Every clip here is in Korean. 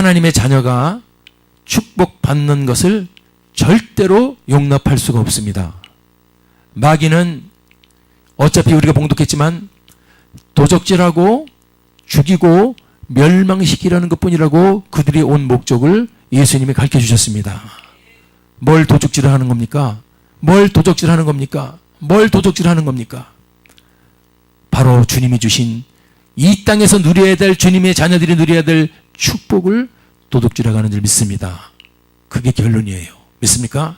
하나님의 자녀가 축복받는 것을 절대로 용납할 수가 없습니다. 마귀는 어차피 우리가 봉독했지만 도적질하고 죽이고 멸망시키려는 것뿐이라고 그들이 온 목적을 예수님이 가르쳐 주셨습니다. 뭘 도적질을 하는 겁니까? 뭘 도적질하는 겁니까? 뭘 도적질하는 겁니까? 바로 주님이 주신 이 땅에서 누려야 될, 주님의 자녀들이 누려야 될 축복을 도둑질해가는 줄 믿습니다. 그게 결론이에요. 믿습니까?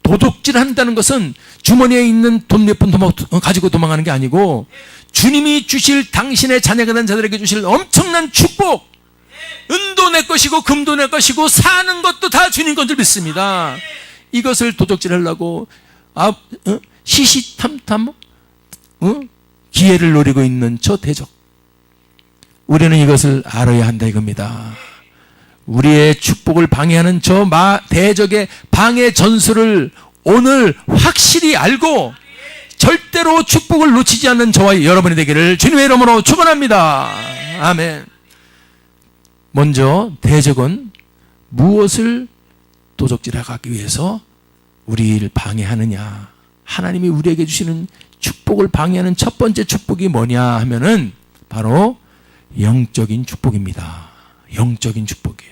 도둑질한다는 것은 주머니에 있는 돈 몇 푼 가지고 도망가는 게 아니고 주님이 주실, 당신의 자녀가 된 자들에게 주실 엄청난 축복, 은도 내 것이고 금도 내 것이고 사는 것도 다 주님 건 줄 믿습니다. 이것을 도둑질하려고 시시탐탐 기회를 노리고 있는 저 대적, 우리는 이것을 알아야 한다 이겁니다. 우리의 축복을 방해하는 저 대적의 방해 전술을 오늘 확실히 알고 절대로 축복을 놓치지 않는 저와 여러분이 되기를 주님의 이름으로 축원합니다. 아멘. 먼저 대적은 무엇을 도적질하기 위해서 우리를 방해하느냐, 하나님이 우리에게 주시는 축복을 방해하는 첫 번째 축복이 뭐냐 하면은 바로 영적인 축복입니다. 영적인 축복이에요.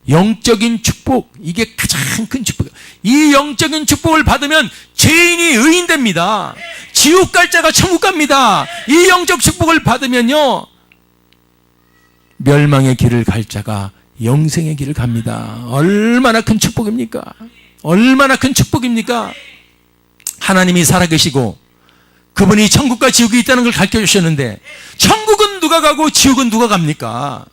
영적인 축복, 이게 가장 큰 축복이에요. 이 영적인 축복을 받으면 죄인이 의인됩니다. 지옥 갈 자가 천국 갑니다. 이 영적 축복을 받으면요, 멸망의 길을 갈 자가 영생의 길을 갑니다. 얼마나 큰 축복입니까? 얼마나 큰 축복입니까? 하나님이 살아계시고 그분이 천국과 지옥이 있다는 걸 가르쳐 주셨는데, 천국은 누가 가고 지옥은 누가 갑니까?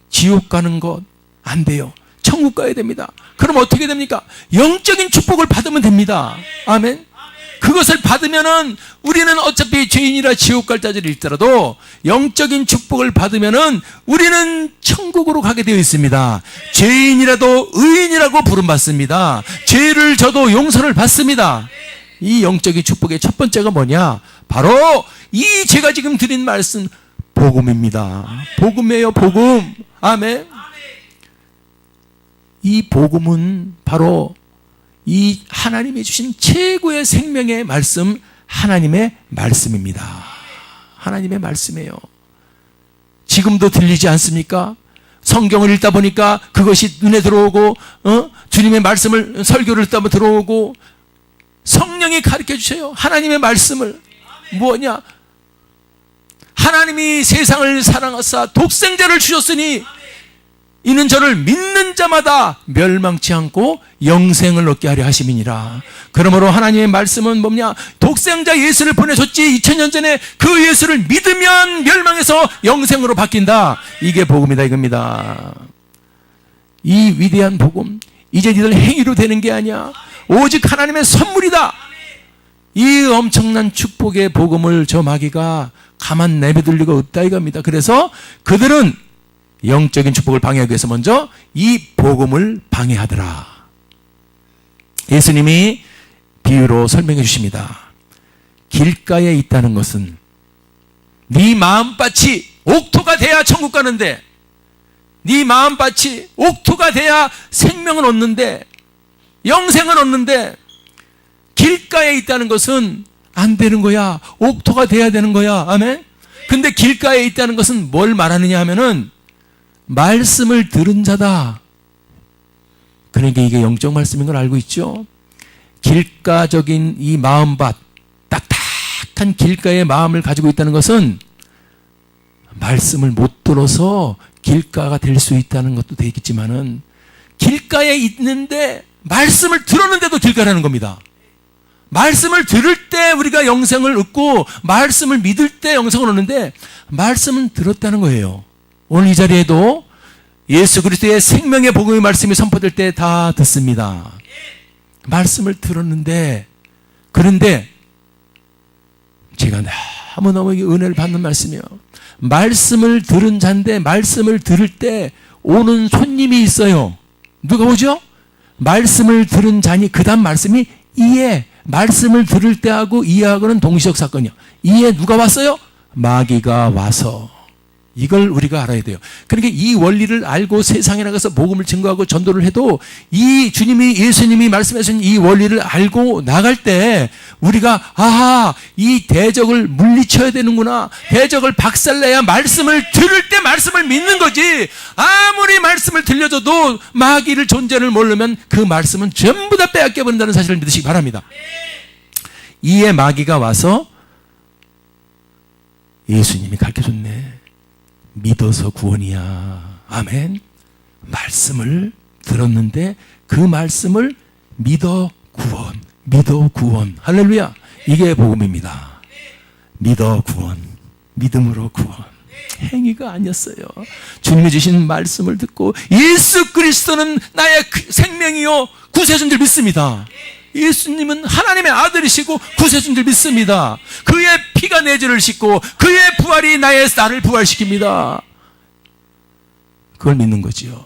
지옥 가는 것 안 돼요. 천국 가야 됩니다. 그럼 어떻게 됩니까? 영적인 축복을 받으면 됩니다. 아멘. 그것을 받으면은 우리는 어차피 죄인이라 지옥 갈 자들이 있더라도 영적인 축복을 받으면은 우리는 천국으로 가게 되어 있습니다. 죄인이라도 의인이라고 부름받습니다. 죄를 져도 용서를 받습니다. 이 영적인 축복의 첫 번째가 뭐냐? 바로 이 제가 지금 드린 말씀 복음입니다. 복음이에요. 복음. 아멘. 이 복음은 바로 이 하나님이 주신 최고의 생명의 말씀, 하나님의 말씀입니다. 하나님의 말씀이에요. 지금도 들리지 않습니까? 성경을 읽다 보니까 그것이 눈에 들어오고, 주님의 말씀을, 설교를 듣다 보면 들어오고, 성령이 가르쳐 주세요. 하나님의 말씀을. 뭐냐? 하나님이 세상을 사랑하사 독생자를 주셨으니 이는 저를 믿는 자마다 멸망치 않고 영생을 얻게 하려 하심이니라. 그러므로 하나님의 말씀은 뭐냐? 독생자 예수를 보내셨지 2000년 전에 그 예수를 믿으면 멸망에서 영생으로 바뀐다. 이게 복음이다 이겁니다. 이 위대한 복음, 이제 니들 행위로 되는 게 아니야. 오직 하나님의 선물이다. 이 엄청난 축복의 복음을 저 마귀가 가만 내버릴 리가 없다 이겁니다. 그래서 그들은 영적인 축복을 방해하기 위해서 먼저 이 복음을 방해하더라. 예수님이 비유로 설명해 주십니다. 길가에 있다는 것은 네 마음밭이 옥토가 돼야 천국 가는데, 네 마음밭이 옥토가 돼야 생명을 얻는데, 영생을 얻는데, 길가에 있다는 것은 안 되는 거야. 옥토가 돼야 되는 거야. 아멘. 근데 길가에 있다는 것은 뭘 말하느냐 하면은 말씀을 들은 자다. 그러니까 이게 영적 말씀인 걸 알고 있죠. 길가적인 이 마음밭, 딱딱한 길가의 마음을 가지고 있다는 것은 말씀을 못 들어서 길가가 될 수 있다는 것도 되겠지만은, 길가에 있는데 말씀을 들었는데도 길가라는 겁니다. 말씀을 들을 때 우리가 영생을 얻고 말씀을 믿을 때 영생을 얻는데, 말씀은 들었다는 거예요. 오늘 이 자리에도 예수 그리스도의 생명의 복음의 말씀이 선포될 때 다 듣습니다. 말씀을 들었는데, 그런데 제가 너무너무 은혜를 받는 말씀이에요. 말씀을 들은 자인데 말씀을 들을 때 오는 손님이 있어요. 누가 오죠? 말씀을 들은 자니 그 다음 말씀이 이해. 말씀을 들을 때하고 이해하고는 동시적 사건이요. 이해 누가 왔어요? 마귀가 와서 이걸 우리가 알아야 돼요. 그러니까 이 원리를 알고 세상에 나가서 복음을 증거하고 전도를 해도 이 예수님이 말씀하신 이 원리를 알고 나갈 때 우리가 이 대적을 물리쳐야 되는구나. 대적을 박살내야 말씀을 들을 때 말씀을 믿는 거지. 아무리 말씀을 들려줘도 마귀를 존재를 모르면 그 말씀은 전부 다 빼앗겨 버린다는 사실을 믿으시기 바랍니다. 이에 마귀가 와서 예수님이 가르쳐줬네. 믿어서 구원이야. 아멘. 말씀을 들었는데 그 말씀을 믿어 구원. 할렐루야. 이게 복음입니다. 믿어 구원. 믿음으로 구원. 행위가 아니었어요. 주님이 주신 말씀을 듣고 예수 그리스도는 나의 생명이요 구세주인 줄 믿습니다. 예수님은 하나님의 아들이시고 구세주인 줄 믿습니다. 그의 피가 내 죄를 씻고 그의 부활이 나를 부활시킵니다. 그걸 믿는 거지요.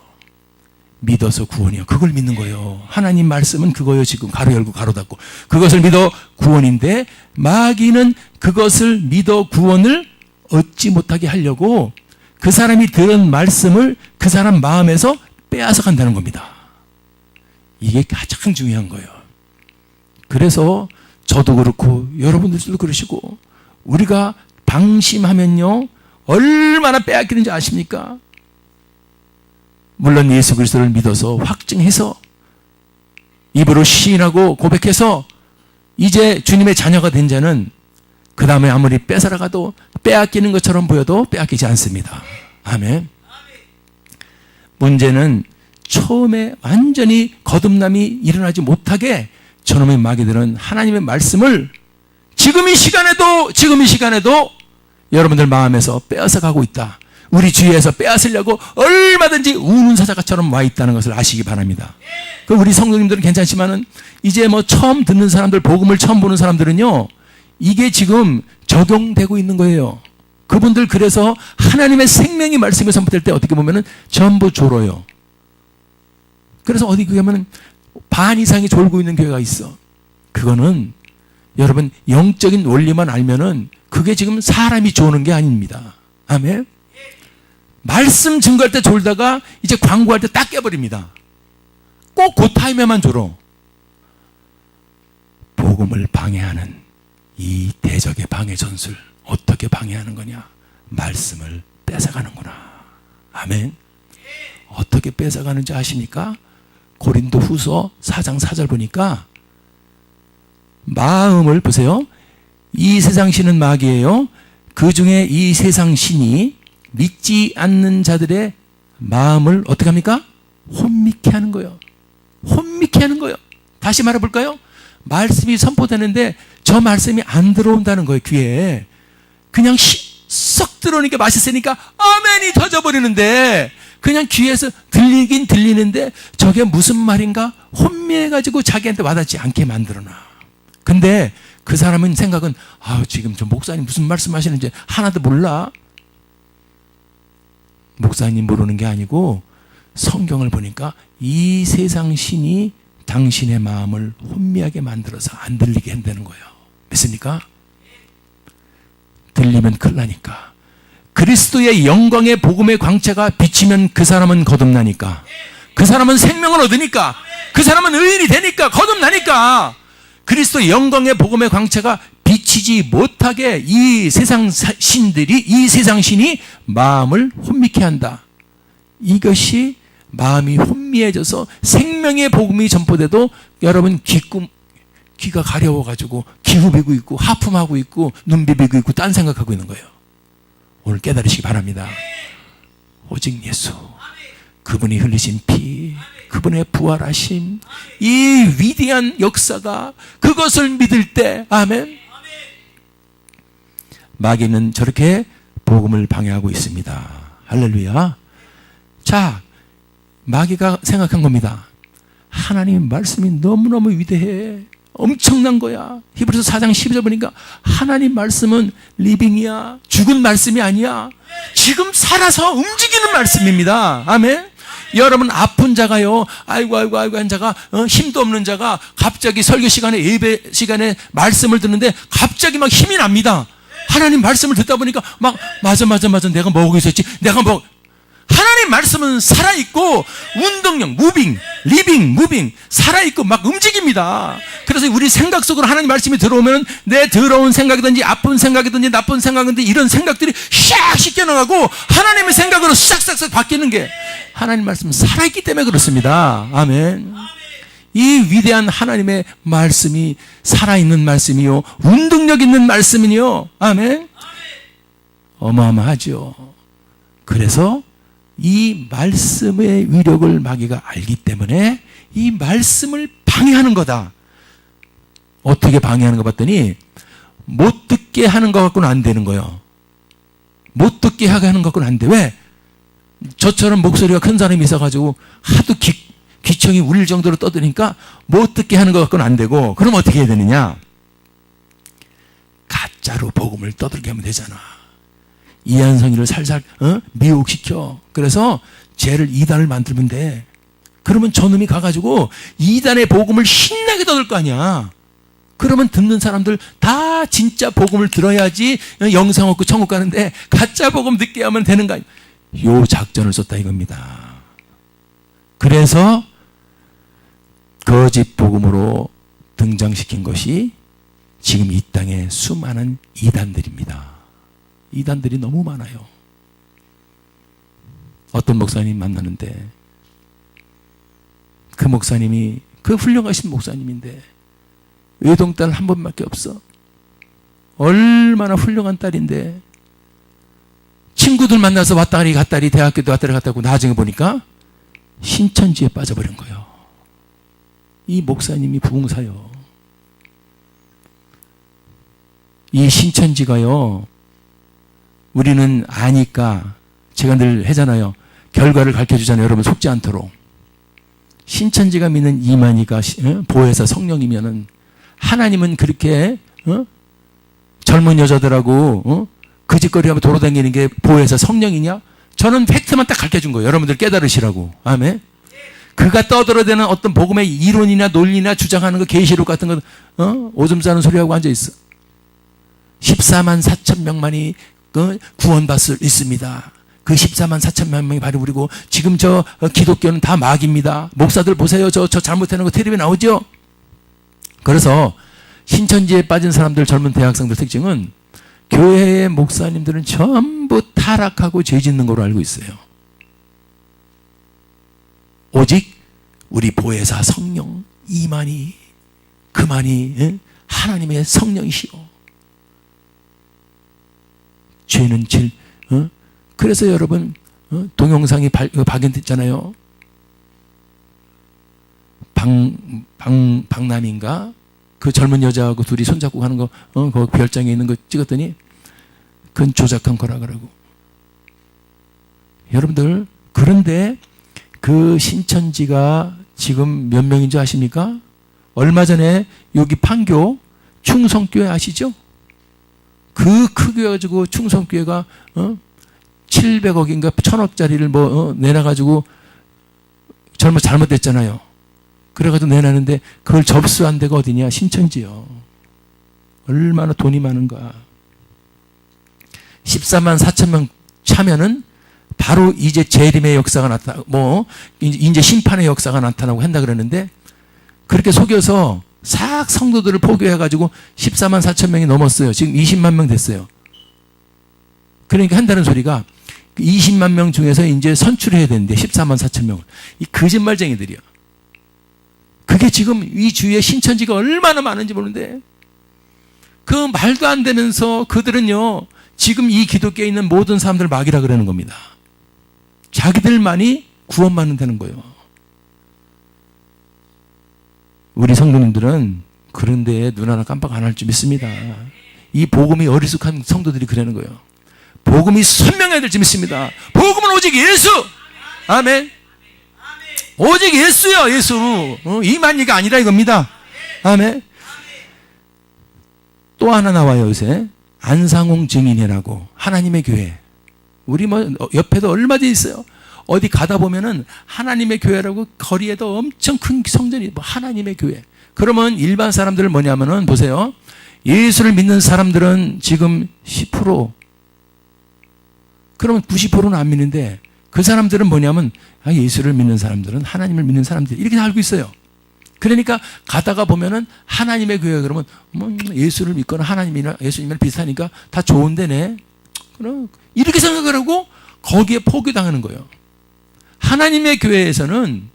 믿어서 구원이요. 그걸 믿는 거예요. 하나님 말씀은 그거요. 지금 가로 열고 가로 닫고 그것을 믿어 구원인데 마귀는 그것을 믿어 구원을 얻지 못하게 하려고 그 사람이 들은 말씀을 그 사람 마음에서 빼앗아 간다는 겁니다. 이게 가장 중요한 거예요. 그래서 저도 그렇고 여러분들도 그러시고 우리가 방심하면요 얼마나 빼앗기는지 아십니까? 물론 예수 그리스도를 믿어서 확증해서 입으로 시인하고 고백해서 이제 주님의 자녀가 된 자는 그 다음에 아무리 뺏어나가도 빼앗기는 것처럼 보여도 빼앗기지 않습니다. 아멘. 문제는 처음에 완전히 거듭남이 일어나지 못하게 저놈의 마귀들은 하나님의 말씀을 지금 이 시간에도 여러분들 마음에서 빼앗아 가고 있다. 우리 주위에서 빼앗으려고 얼마든지 우는 사자가처럼 와 있다는 것을 아시기 바랍니다. 그 우리 성도님들은 괜찮지만은 이제 처음 듣는 사람들, 복음을 처음 보는 사람들은요, 이게 지금 적용되고 있는 거예요. 그분들 그래서 하나님의 생명이 말씀에 선포될 때 어떻게 보면은 전부 졸어요. 그래서 어디 가면은 반 이상이 졸고 있는 교회가 있어. 그거는 여러분 영적인 원리만 알면은 그게 지금 사람이 조는 게 아닙니다. 아멘. 말씀 증거할 때 졸다가 이제 광고할 때 딱 깨버립니다. 꼭 그 타임에만 졸어. 복음을 방해하는 이 대적의 방해 전술 어떻게 방해하는 거냐? 말씀을 뺏어가는구나. 아멘. 어떻게 뺏어가는지 아십니까? 고린도 후서 4장 4절 보니까 마음을 보세요. 이 세상 신은 마귀예요. 그 중에 이 세상 신이 믿지 않는 자들의 마음을 어떻게 합니까? 혼미케 하는 거예요. 혼미케 하는 거예요. 다시 말해볼까요? 말씀이 선포되는데 저 말씀이 안 들어온다는 거예요. 귀에. 그냥 썩 들어오니까 맛있으니까 아멘이 터져버리는데 그냥 귀에서 들리긴 들리는데 저게 무슨 말인가 혼미해가지고 자기한테 와닿지 않게 만들어놔. 근데 그 사람은 생각은 지금 저 목사님 무슨 말씀하시는지 하나도 몰라. 목사님 모르는 게 아니고 성경을 보니까 이 세상 신이 당신의 마음을 혼미하게 만들어서 안 들리게 한다는 거예요. 믿습니까? 들리면 큰일 나니까. 그리스도의 영광의 복음의 광채가 비치면 그 사람은 거듭나니까. 그 사람은 생명을 얻으니까. 그 사람은 의인이 되니까. 거듭나니까. 그리스도의 영광의 복음의 광채가 비치지 못하게 이 세상 신이 마음을 혼미케 한다. 이것이 마음이 혼미해져서 생명의 복음이 전포돼도 여러분 귀가 가려워가지고 기후비고 있고 하품하고 있고 눈 비비고 있고 딴 생각하고 있는 거예요. 오늘 깨달으시기 바랍니다. 오직 예수, 그분이 흘리신 피, 그분의 부활하심, 이 위대한 역사가 그것을 믿을 때 아멘. 마귀는 저렇게 복음을 방해하고 있습니다. 할렐루야. 자, 마귀가 생각한 겁니다. 하나님 말씀이 너무너무 위대해. 엄청난 거야. 히브리서 4장 12절 보니까 하나님 말씀은 리빙이야. 죽은 말씀이 아니야. 지금 살아서 움직이는 말씀입니다. 아멘. 여러분 아픈 자가요. 아이고 한 자가 힘도 없는 자가 갑자기 설교 시간에 예배 시간에 말씀을 듣는데 갑자기 막 힘이 납니다. 하나님 말씀을 듣다 보니까 막 맞아 내가 뭐하고 있었지, 하나님 말씀은 살아있고 운동력, 무빙 살아있고 막 움직입니다. 그래서 우리 생각 속으로 하나님 말씀이 들어오면 내 더러운 생각이든지 아픈 생각이든지 나쁜 생각이든지 이런 생각들이 샥 씻겨나가고 하나님의 생각으로 싹싹싹 바뀌는 게 하나님 말씀은 살아있기 때문에 그렇습니다. 아멘. 이 위대한 하나님의 말씀이 살아있는 말씀이요, 운동력 있는 말씀이요. 아멘. 어마어마하죠. 그래서 이 말씀의 위력을 마귀가 알기 때문에 이 말씀을 방해하는 거다. 어떻게 방해하는 거 봤더니 못 듣게 하는 것 갖고는 안 되는 거예요. 못 듣게 하게 하는 것 갖고는 안 돼. 왜? 저처럼 목소리가 큰 사람이 있어가지고 하도 귀청이 울릴 정도로 떠드니까 못 듣게 하는 것 갖고는 안 되고, 그럼 어떻게 해야 되느냐? 가짜로 복음을 떠들게 하면 되잖아. 이한성이를 살살 미혹시켜. 그래서 쟤를 이단을 만들면 돼. 그러면 저놈이 가가지고 이단의 복음을 신나게 떠들 거 아니야. 그러면 듣는 사람들 다 진짜 복음을 들어야지 영생 얻고 천국 가는데 가짜 복음 듣게 하면 되는 거 아니야. 요 작전을 썼다 이겁니다. 그래서 거짓 복음으로 등장시킨 것이 지금 이 땅에 수많은 이단들입니다. 이단들이 너무 많아요. 어떤 목사님 만나는데 그 목사님이 그 훌륭하신 목사님인데 외동딸 한 번밖에 없어. 얼마나 훌륭한 딸인데 친구들 만나서 왔다리 갔다리 대학교도 왔다리 갔다 고 나중에 보니까 신천지에 빠져버린 거예요. 이 목사님이 부흥사요. 이 신천지가요, 우리는 아니까 제가 늘 하잖아요. 결과를 가르쳐주잖아요. 여러분 속지 않도록. 신천지가 믿는 이만희가 보혜사 성령이면은 하나님은 그렇게 젊은 여자들하고 거짓거리하며 돌아다니는 게 보혜사 성령이냐? 저는 팩트만 딱 가르쳐준 거예요. 여러분들 깨달으시라고. 아멘. 그가 떠들어대는 어떤 복음의 이론이나 논리나 주장하는 거, 계시록 같은 거 오줌 싸는 소리하고 앉아있어. 14만 4천 명만이 구원받을 수 있습니다. 그 14만 4천 명이 바로 우리고, 지금 저 기독교는 다 마귀입니다. 목사들 보세요. 저 잘못하는 거 텔레비에 나오죠? 그래서 신천지에 빠진 사람들, 젊은 대학생들 특징은 교회의 목사님들은 전부 타락하고 죄 짓는 걸로 알고 있어요. 오직 우리 보혜사 성령 이만희, 그만이 하나님의 성령이시오. 죄는 그래서 여러분 동영상이 발견됐잖아요. 박남인가? 그 젊은 여자하고 둘이 손잡고 가는 거, 그 별장에 있는 거 찍었더니 그건 조작한 거라 그러고. 여러분들, 그런데 그 신천지가 지금 몇 명인 줄 아십니까? 얼마 전에 여기 판교 충성교회 아시죠? 그 크게 가지고 충성교회가 700억인가 1000억짜리를 내놔가지고 잘못됐잖아요. 그래가지고 내놨는데 그걸 접수한 데가 어디냐? 신천지요. 얼마나 돈이 많은가. 14만 4천 명 차면은 바로 이제 재림의 역사가 이제 심판의 역사가 나타나고 한다 그러는데, 그렇게 속여서 싹 성도들을 포교해가지고 14만 4천 명이 넘었어요. 지금 20만 명 됐어요. 그러니까 한다는 소리가 20만 명 중에서 이제 선출해야 되는데 14만 4천 명을. 이 거짓말쟁이들이야. 그게 지금 이 주위에 신천지가 얼마나 많은지 모르는데, 그 말도 안 되면서 그들은요, 지금 이 기독교에 있는 모든 사람들 마귀라 그러는 겁니다. 자기들만이 구원받는다는 거예요. 우리 성도님들은 그런 데에 눈 하나 깜빡 안 할 줄 믿습니다. 이 복음이 어리숙한 성도들이 그러는 거예요. 복음이 선명해야 될 줄 믿습니다. 복음은 오직 예수. 아멘. 오직 예수요, 예수. 이만희가 아니라 이겁니다. 아멘. 또 하나 나와요, 요새. 안상홍 증인회라고, 하나님의 교회. 우리 옆에도 얼마 돼 있어요. 어디 가다 보면은 하나님의 교회라고 거리에도 엄청 큰 성전이 하나님의 교회. 그러면 일반 사람들은 뭐냐면은 보세요. 예수를 믿는 사람들은 지금 10%, 그러면 90%는 안 믿는데 그 사람들은 뭐냐면 예수를 믿는 사람들은 하나님을 믿는 사람들 이렇게 알고 있어요. 그러니까 가다가 보면은 하나님의 교회 그러면 예수를 믿거나 하나님이나 예수님이랑 비슷하니까 다 좋은 데네. 그럼 이렇게 생각을 하고 거기에 포기당하는 거예요. 하나님의 교회에서는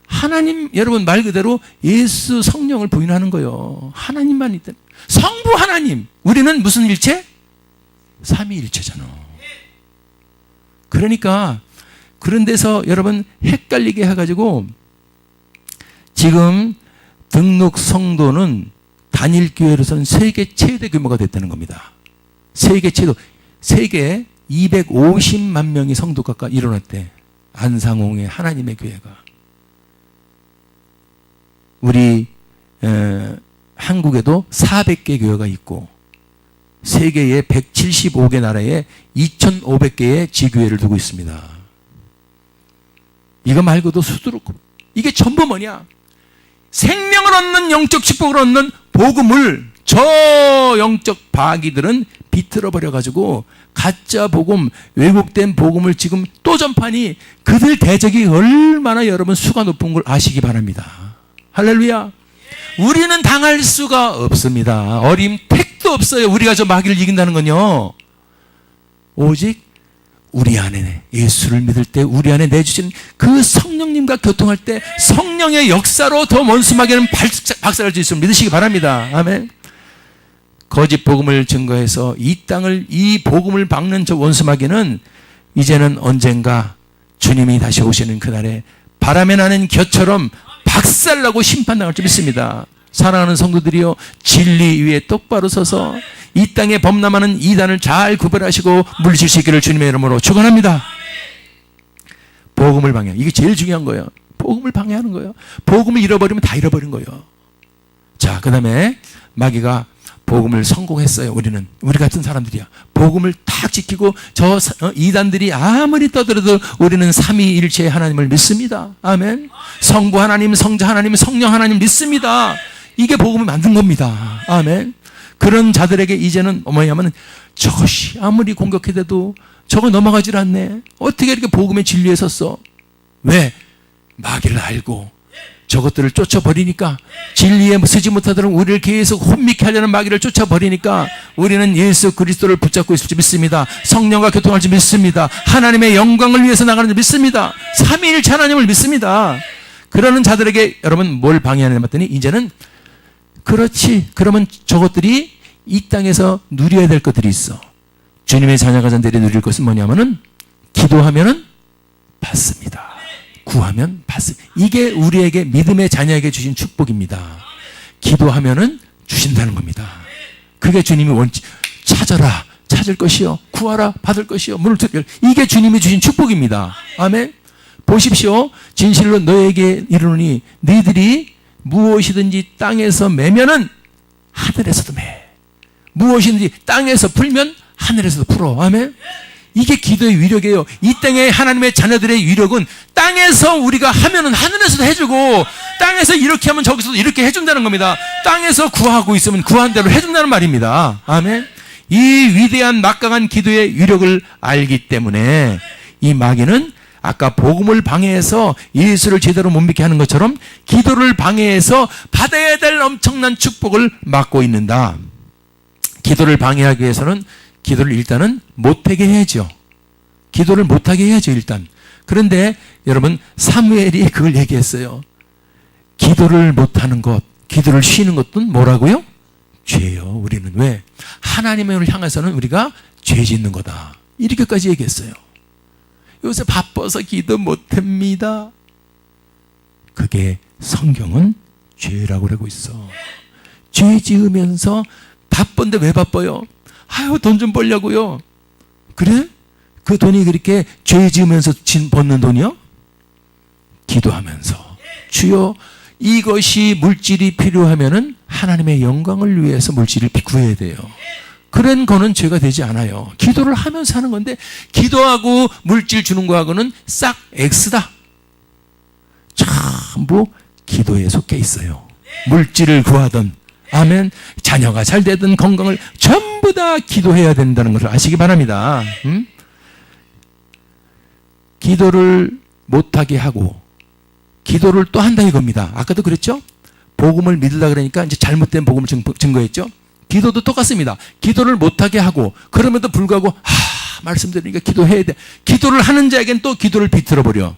하나님, 여러분 말 그대로 예수 성령을 부인하는 거예요. 하나님만 있다. 성부 하나님. 우리는 무슨 일체? 삼위일체잖아. 그러니까 그런 데서 여러분 헷갈리게 해가지고 지금 등록 성도는 단일교회로서는 세계 최대 규모가 됐다는 겁니다. 세계 250만 명의 성도가 일어났대. 안상홍의 하나님의 교회가. 우리 한국에도 400개 교회가 있고 세계의 175개 나라에 2,500개의 지교회를 두고 있습니다. 이거 말고도 수두룩. 이게 전부 뭐냐? 생명을 얻는 영적 축복을 얻는 복음을 저 영적 바기들은 비틀어 버려가지고 가짜 복음, 왜곡된 복음을 지금 또 전파하니 그들 대적이 얼마나 여러분 수가 높은 걸 아시기 바랍니다. 할렐루야. 우리는 당할 수가 없습니다. 어림 택도 없어요. 우리가 저 마귀를 이긴다는 건요. 오직 우리 안에 예수를 믿을 때 우리 안에 내주신 그 성령님과 교통할 때 성령의 역사로 더 원수마귀는 박살날 수 있음을 믿으시기 바랍니다. 아멘. 거짓 복음을 증거해서 이 복음을 박는 저 원수마귀는 이제는 언젠가 주님이 다시 오시는 그날에 바람에 나는 겨처럼 박살나고 심판당할 줄 믿습니다. 사랑하는 성도들이요, 진리 위에 똑바로 서서 이 땅에 범람하는 이단을 잘 구별하시고 물리칠 수 있기를 주님의 이름으로 축원합니다. 복음을 방해, 이게 제일 중요한 거예요. 복음을 방해하는 거예요. 복음을 잃어버리면 다 잃어버린 거예요. 자, 그 다음에 마귀가 복음을 성공했어요. 우리 같은 사람들이야. 복음을 딱 지키고 저 이단들이 아무리 떠들어도 우리는 삼위일체의 하나님을 믿습니다. 아멘. 성부 하나님, 성자 하나님, 성령 하나님 믿습니다. 이게 복음을 만든 겁니다. 아멘. 그런 자들에게 이제는 뭐냐면 저것이 아무리 공격해도 저거 넘어가질 않네. 어떻게 이렇게 복음의 진리에 섰어? 왜? 마귀를 알고 저것들을 쫓아버리니까, 진리에 서지 못하도록 우리를 계속 혼미케 하려는 마귀를 쫓아버리니까 우리는 예수 그리스도를 붙잡고 있을 줄 믿습니다. 성령과 교통할 줄 믿습니다. 하나님의 영광을 위해서 나가는 줄 믿습니다. 삼위일체 하나님을 믿습니다. 그러는 자들에게 여러분 뭘 방해하느냐 봤더니 이제는 그렇지, 그러면 저것들이 이 땅에서 누려야 될 것들이 있어. 주님의 자녀가 잔들이 누릴 것은 뭐냐면은 기도하면은 받습니다. 구하면 받습니다. 이게 우리에게 믿음의 자녀에게 주신 축복입니다. 기도하면은 주신다는 겁니다. 그게 주님이 찾아라, 찾을 것이요, 구하라, 받을 것이요, 문을 두드려. 이게 주님이 주신 축복입니다. 아멘. 보십시오. 진실로 너에게 이르노니 너희들이 무엇이든지 땅에서 매면은 하늘에서도 매. 무엇이든지 땅에서 풀면 하늘에서도 풀어. 아멘. 이게 기도의 위력이에요. 이 땅에 하나님의 자녀들의 위력은 땅에서 우리가 하면은 하늘에서도 해주고, 땅에서 이렇게 하면 저기서도 이렇게 해준다는 겁니다. 땅에서 구하고 있으면 구한 대로 해준다는 말입니다. 아멘. 이 위대한 막강한 기도의 위력을 알기 때문에 이 마귀는 아까 복음을 방해해서 예수를 제대로 못 믿게 하는 것처럼 기도를 방해해서 받아야 될 엄청난 축복을 막고 있는다. 기도를 방해하기 위해서는 기도를 일단은 못하게 해야죠. 기도를 못하게 해야죠, 일단. 그런데 여러분, 사무엘이 그걸 얘기했어요. 기도를 못하는 것, 기도를 쉬는 것도 뭐라고요? 죄요. 우리는 왜? 하나님을 향해서는 우리가 죄 짓는 거다. 이렇게까지 얘기했어요. 요새 바빠서 기도 못합니다. 그게 성경은 죄라고 그러고 있어. 죄 지으면서 바쁜데 왜 바빠요? 아유, 돈 좀 벌려고요. 그래? 그 돈이 그렇게 죄 지으면서 버는 돈이요? 기도하면서 주여, 이것이 물질이 필요하면은 하나님의 영광을 위해서 물질을 구해야 돼요. 그런 거는 죄가 되지 않아요. 기도를 하면서 하는 건데, 기도하고 물질 주는 거하고는 싹 X다. 전부 기도에 속해 있어요. 물질을 구하든 아멘. 자녀가 잘 되든 건강을 전부 다 기도해야 된다는 것을 아시기 바랍니다. 기도를 못하게 하고 기도를 또 한다 이겁니다. 아까도 그랬죠? 복음을 믿으려 그러니까 이제 잘못된 복음을 증거했죠? 기도도 똑같습니다. 기도를 못하게 하고 그럼에도 불구하고 말씀드리니까 기도해야 돼. 기도를 하는 자에겐 또 기도를 비틀어버려.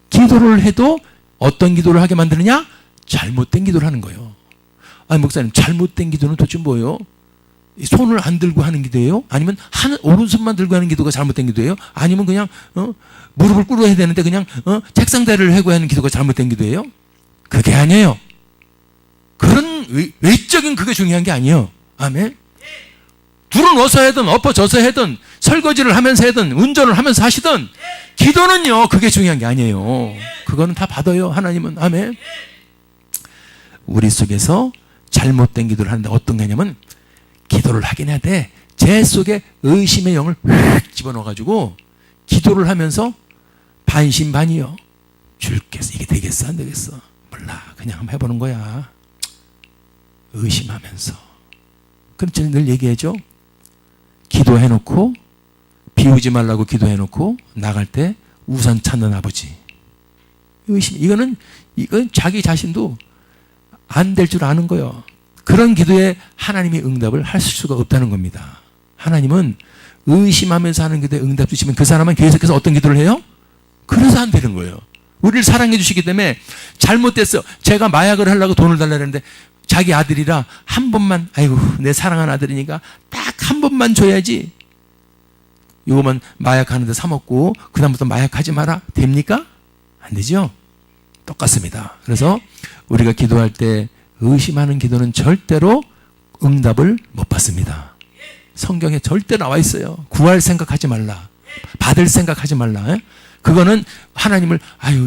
기도를 해도 어떤 기도를 하게 만드느냐? 잘못된 기도를 하는 거예요. 아니 목사님 잘못된 기도는 도대체 뭐예요? 손을 안 들고 하는 기도예요? 아니면 오른손만 들고 하는 기도가 잘못된 기도예요? 아니면 그냥 무릎을 꿇어야 되는데 그냥 책상대를 해고 하는 기도가 잘못된 기도예요? 그게 아니에요. 그런 외적인 그게 중요한 게 아니에요. 아멘. 둘은 어서 하든 엎어져서 하든 설거지를 하면서 하든 운전을 하면서 하시든 기도는요 그게 중요한 게 아니에요. 그거는 다 받아요 하나님은. 아멘. 우리 속에서 잘못된 기도를 하는데 어떤 거냐면 기도를 하긴 해야 돼. 제 속에 의심의 영을 휙 집어넣어가지고 기도를 하면서 반신반의요. 줄겠어. 이게 되겠어 안 되겠어? 몰라. 그냥 한번 해보는 거야. 의심하면서. 그럼 저는 늘 얘기해줘. 기도해놓고 비우지 말라고 기도해놓고 나갈 때 우산 찾는 아버지. 의심. 이건 자기 자신도 안 될 줄 아는 거예요. 그런 기도에 하나님이 응답을 할 수가 없다는 겁니다. 하나님은 의심하면서 하는 기도에 응답 주시면 그 사람은 계속해서 어떤 기도를 해요? 그래서 안 되는 거예요. 우리를 사랑해 주시기 때문에 잘못됐어. 제가 마약을 하려고 돈을 달라고 했는데 자기 아들이라 한 번만, 아이고 내 사랑하는 아들이니까 딱 한 번만 줘야지. 이거만 마약하는데 사 먹고 그 다음부터 마약하지 마라. 됩니까? 안 되죠? 똑같습니다. 그래서 우리가 기도할 때 의심하는 기도는 절대로 응답을 못 받습니다. 성경에 절대 나와 있어요. 구할 생각하지 말라. 받을 생각하지 말라. 그거는 하나님을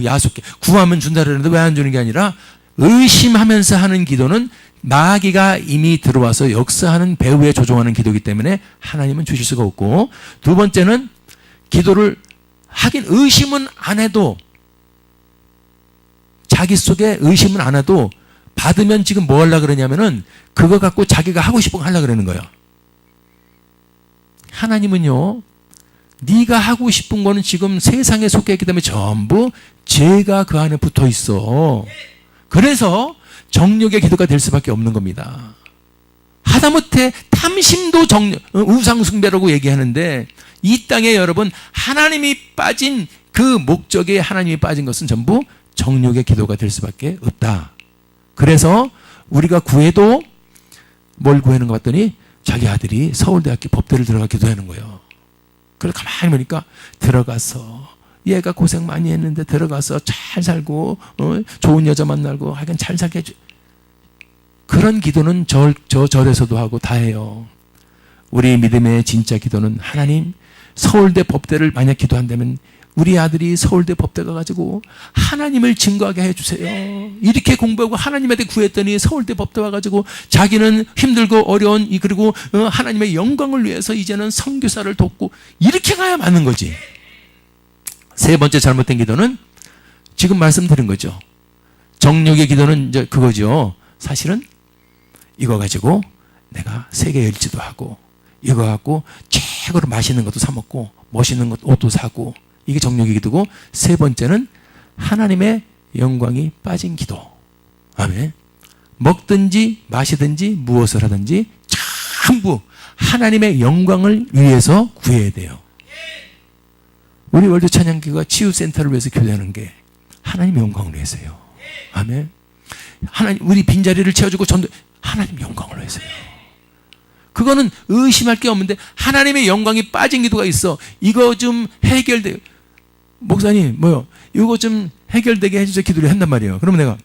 야속해 구하면 준다 그러는데 왜 안 주는 게 아니라 의심하면서 하는 기도는 마귀가 이미 들어와서 역사하는 배후에 조종하는 기도이기 때문에 하나님은 주실 수가 없고, 두 번째는 기도를 하긴 의심은 안 해도, 자기 속에 의심은 안 해도 받으면 지금 뭐 하려고 그러냐면은 그거 갖고 자기가 하고 싶은 거 하려고 그러는 거예요. 하나님은요, 네가 하고 싶은 거는 지금 세상에 속해 있기 때문에 전부 죄가 그 안에 붙어 있어. 그래서 정욕의 기도가 될 수밖에 없는 겁니다. 하다못해 탐심도 우상숭배라고 얘기하는데, 이 땅에 여러분 하나님이 빠진 그 목적에 하나님이 빠진 것은 전부 정욕의 기도가 될 수밖에 없다. 그래서 우리가 구해도 뭘 구하는 거 봤더니 자기 아들이 서울대학교 법대를 들어가 기도하는 거예요. 그래서 가만히 보니까 들어가서 얘가 고생 많이 했는데 들어가서 잘 살고 좋은 여자 만나고 하여간 잘 살게 해줘. 그런 기도는 절에서도 하고 다 해요. 우리 믿음의 진짜 기도는 하나님, 서울대 법대를 만약 기도한다면 우리 아들이 서울대 법대 가가지고 하나님을 증거하게 해주세요. 이렇게 공부하고 하나님한테 구했더니 서울대 법대 와가지고 자기는 힘들고 어려운 그리고 하나님의 영광을 위해서 이제는 선교사를 돕고, 이렇게 가야 맞는 거지. 세 번째 잘못된 기도는 지금 말씀드린 거죠. 정욕의 기도는 이제 그거죠. 사실은 이거 가지고 내가 세계 열지도 하고, 이거 갖고 최고로 맛있는 것도 사 먹고 멋있는 것 옷도 사고, 이게 정욕의 기도고, 세 번째는 하나님의 영광이 빠진 기도. 아멘. 먹든지 마시든지 무엇을 하든지 전부 하나님의 영광을 위해서 구해야 돼요. 우리 월드 찬양교회가 치유센터를 위해서 교대하는 게 하나님의 영광을 위해서요. 아멘. 하나님, 우리 빈자리를 채워주고 하나님 영광을 위해서요. 그거는 의심할 게 없는데 하나님의 영광이 빠진 기도가 있어. 이거 좀 해결돼. 목사님, 이거 좀 해결되게 해주세요. 기도를 한단 말이에요. 그러면 내가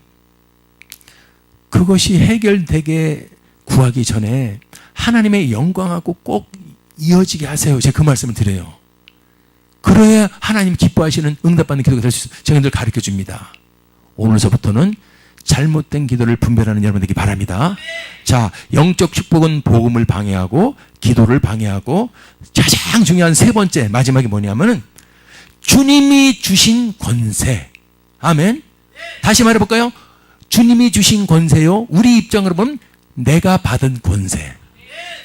그것이 해결되게 구하기 전에 하나님의 영광하고 꼭 이어지게 하세요. 제가 그 말씀을 드려요. 그래야 하나님 기뻐하시는 응답받는 기도가 될 수 있어요. 제가 늘 가르쳐 줍니다. 오늘서부터는 잘못된 기도를 분별하는 여러분 되기 바랍니다. 자, 영적 축복은 복음을 방해하고 기도를 방해하고, 가장 중요한 세 번째 마지막이 뭐냐면은 주님이 주신 권세. 아멘. 다시 말해볼까요? 주님이 주신 권세요. 우리 입장으로 보면 내가 받은 권세.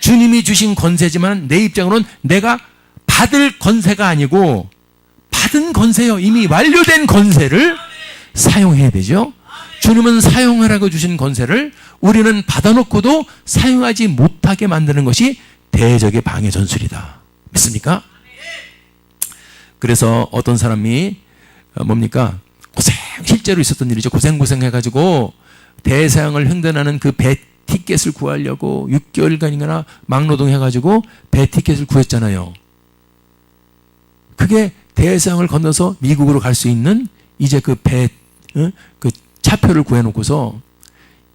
주님이 주신 권세지만 내 입장으로는 내가 받을 권세가 아니고 받은 권세요. 이미 완료된 권세를 사용해야 되죠. 주님은 사용하라고 주신 권세를 우리는 받아놓고도 사용하지 못하게 만드는 것이 대적의 방해 전술이다. 믿습니까? 그래서 어떤 사람이 뭡니까? 실제로 있었던 일이죠. 고생해가지고 대서양을 횡단하는 그 배 티켓을 구하려고 6개월간이나 막노동해가지고 배 티켓을 구했잖아요. 그게 대서양을 건너서 미국으로 갈 수 있는 이제 그 그 차표를 구해놓고서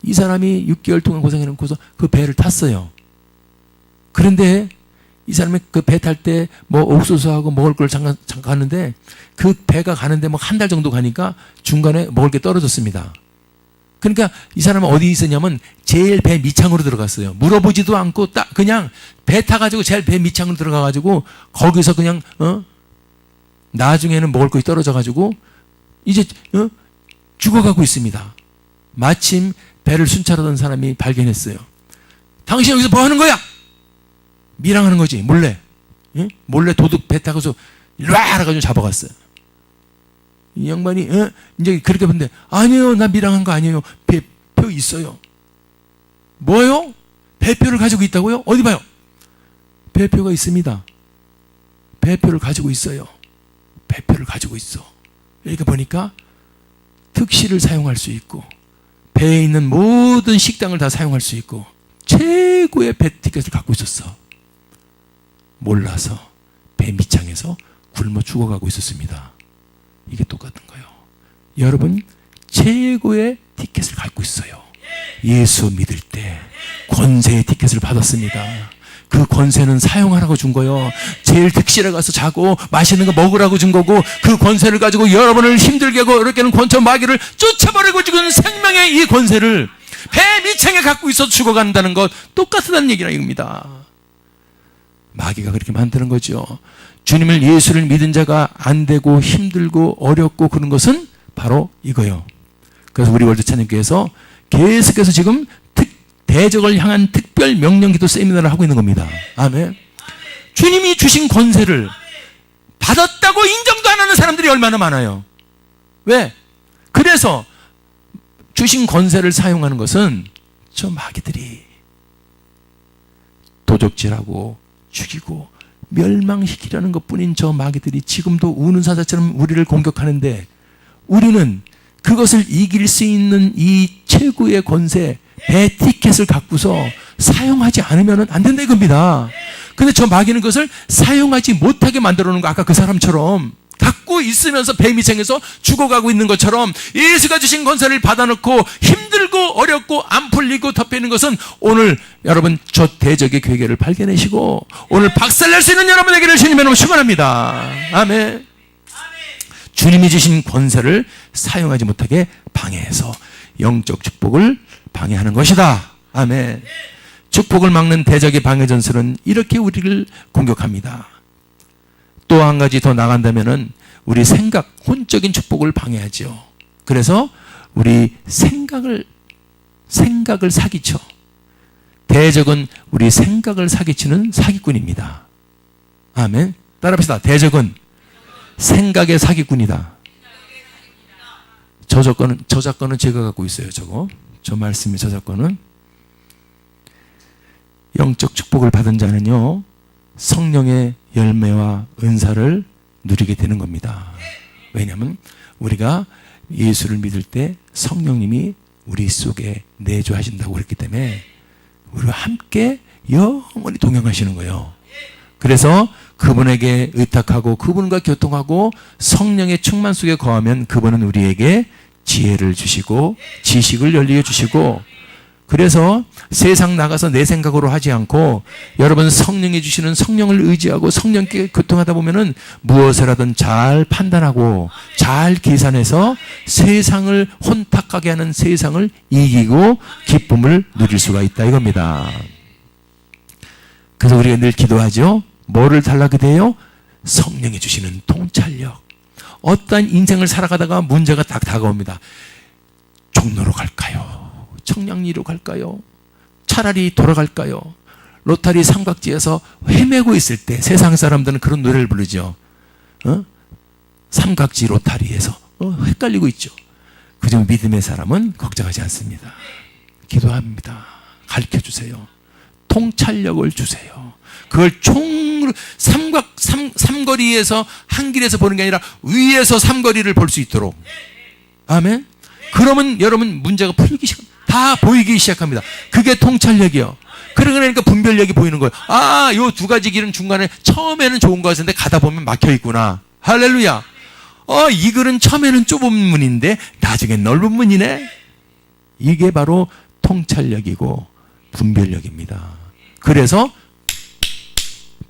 이 사람이 6개월 동안 고생해놓고서 그 배를 탔어요. 그런데 이 사람이 그 배 탈 때 뭐 옥수수하고 먹을 걸 잠깐 갔는데 그 배가 가는데 뭐 한 달 정도 가니까 중간에 먹을 게 떨어졌습니다. 그러니까 이 사람은 어디 있었냐면 제일 배 밑창으로 들어갔어요. 물어보지도 않고 딱 그냥 배 타가지고 제일 배 밑창으로 들어가가지고 거기서 그냥 나중에는 먹을 것이 떨어져가지고 이제 죽어가고 있습니다. 마침 배를 순찰하던 사람이 발견했어요. 당신 여기서 뭐 하는 거야? 밀항하는 거지, 몰래. 예? 몰래 도둑 배 타고서 일로 와! 해가지고 잡아갔어요. 이 양반이, 이제 그렇게 본데, 아니에요, 나 밀항한 거 아니에요. 배표 있어요. 뭐요? 배표를 가지고 있다고요? 어디 봐요? 배표가 있습니다. 배표를 가지고 있어요. 배표를 가지고 있어. 이렇게 보니까 특시를 사용할 수 있고, 배에 있는 모든 식당을 다 사용할 수 있고, 최고의 배 티켓을 갖고 있었어. 몰라서 배 밑창에서 굶어 죽어가고 있었습니다. 이게 똑같은 거예요. 여러분, 최고의 티켓을 갖고 있어요. 예수 믿을 때 권세의 티켓을 받았습니다. 그 권세는 사용하라고 준 거예요. 제일 득실에 가서 자고 맛있는 거 먹으라고 준 거고, 그 권세를 가지고 여러분을 힘들게 하고 어렵게 하는 권처 마귀를 쫓아버리고 죽은 생명의 이 권세를 배 밑창에 갖고 있어서 죽어간다는 것 똑같다는 얘기라 이겁니다. 마귀가 그렇게 만드는 거죠. 주님을 예수를 믿은 자가 안 되고 힘들고 어렵고 그런 것은 바로 이거예요. 그래서 우리 월드찬양교회에서 계속해서 지금 대적을 향한 특별 명령기도 세미나를 하고 있는 겁니다. 아멘. 주님이 주신 권세를 받았다고 인정도 안 하는 사람들이 얼마나 많아요. 왜? 그래서 주신 권세를 사용하는 것은 저 마귀들이 도적질하고 죽이고 멸망시키려는 것뿐인 저 마귀들이 지금도 우는 사자처럼 우리를 공격하는데, 우리는 그것을 이길 수 있는 이 최고의 권세, 배 티켓을 갖고서 사용하지 않으면 안 된다 이겁니다. 근데 저 마귀는 그것을 사용하지 못하게 만들어 놓은 거, 아까 그 사람처럼 갖고 있으면서 배 밑창에서 죽어가고 있는 것처럼 예수가 주신 권세를 받아놓고 힘들고 어렵고 안 풀리고 덮여있는 것은 오늘 여러분 저 대적의 괴계를 발견하시고 오늘 박살낼 수 있는 여러분에게를 주님의 이름으로 축원합니다. 아멘. 주님이 주신 권세를 사용하지 못하게 방해해서 영적 축복을 방해하는 것이다. 아멘. 축복을 막는 대적의 방해 전술은 이렇게 우리를 공격합니다. 또 한 가지 더 나간다면은 우리 생각, 혼적인 축복을 방해하죠. 그래서 우리 생각을 사기쳐. 대적은 우리 생각을 사기치는 사기꾼입니다. 아멘. 따라합시다. 대적은 생각의 사기꾼이다. 저작권은 제가 갖고 있어요. 저 말씀의 저작권은. 영적 축복을 받은 자는요, 성령의 열매와 은사를 누리게 되는 겁니다. 왜냐하면 우리가 예수를 믿을 때 성령님이 우리 속에 내주하신다고 그랬기 때문에 우리와 함께 영원히 동행하시는 거예요. 그래서 그분에게 의탁하고 그분과 교통하고 성령의 충만 속에 거하면 그분은 우리에게 지혜를 주시고 지식을 열리게 주시고, 그래서 세상 나가서 내 생각으로 하지 않고 여러분 성령이 주시는 성령을 의지하고 성령께 교통하다 보면은 무엇을 하든 잘 판단하고 잘 계산해서 세상을 혼탁하게 하는 세상을 이기고 기쁨을 누릴 수가 있다 이겁니다. 그래서 우리가 늘 기도하죠. 뭐를 달라고 돼요? 성령이 주시는 통찰력. 어떠한 인생을 살아가다가 문제가 딱 다가옵니다. 종로로 갈까요? 청량리로 갈까요? 차라리 돌아갈까요? 로타리 삼각지에서 헤매고 있을 때 세상 사람들은 그런 노래를 부르죠. 삼각지 로타리에서 헷갈리고 있죠. 그중 믿음의 사람은 걱정하지 않습니다. 기도합니다. 가르쳐주세요. 통찰력을 주세요. 그걸 삼거리에서 한 길에서 보는 게 아니라 위에서 삼거리를 볼 수 있도록. 아멘. 그러면 여러분 문제가 풀리기 다 보이기 시작합니다. 그게 통찰력이요. 그러니까 분별력이 보이는 거예요. 아, 요 두 가지 길은 중간에 처음에는 좋은 거 같은데 가다 보면 막혀 있구나. 할렐루야. 이 글은 처음에는 좁은 문인데 나중엔 넓은 문이네. 이게 바로 통찰력이고 분별력입니다. 그래서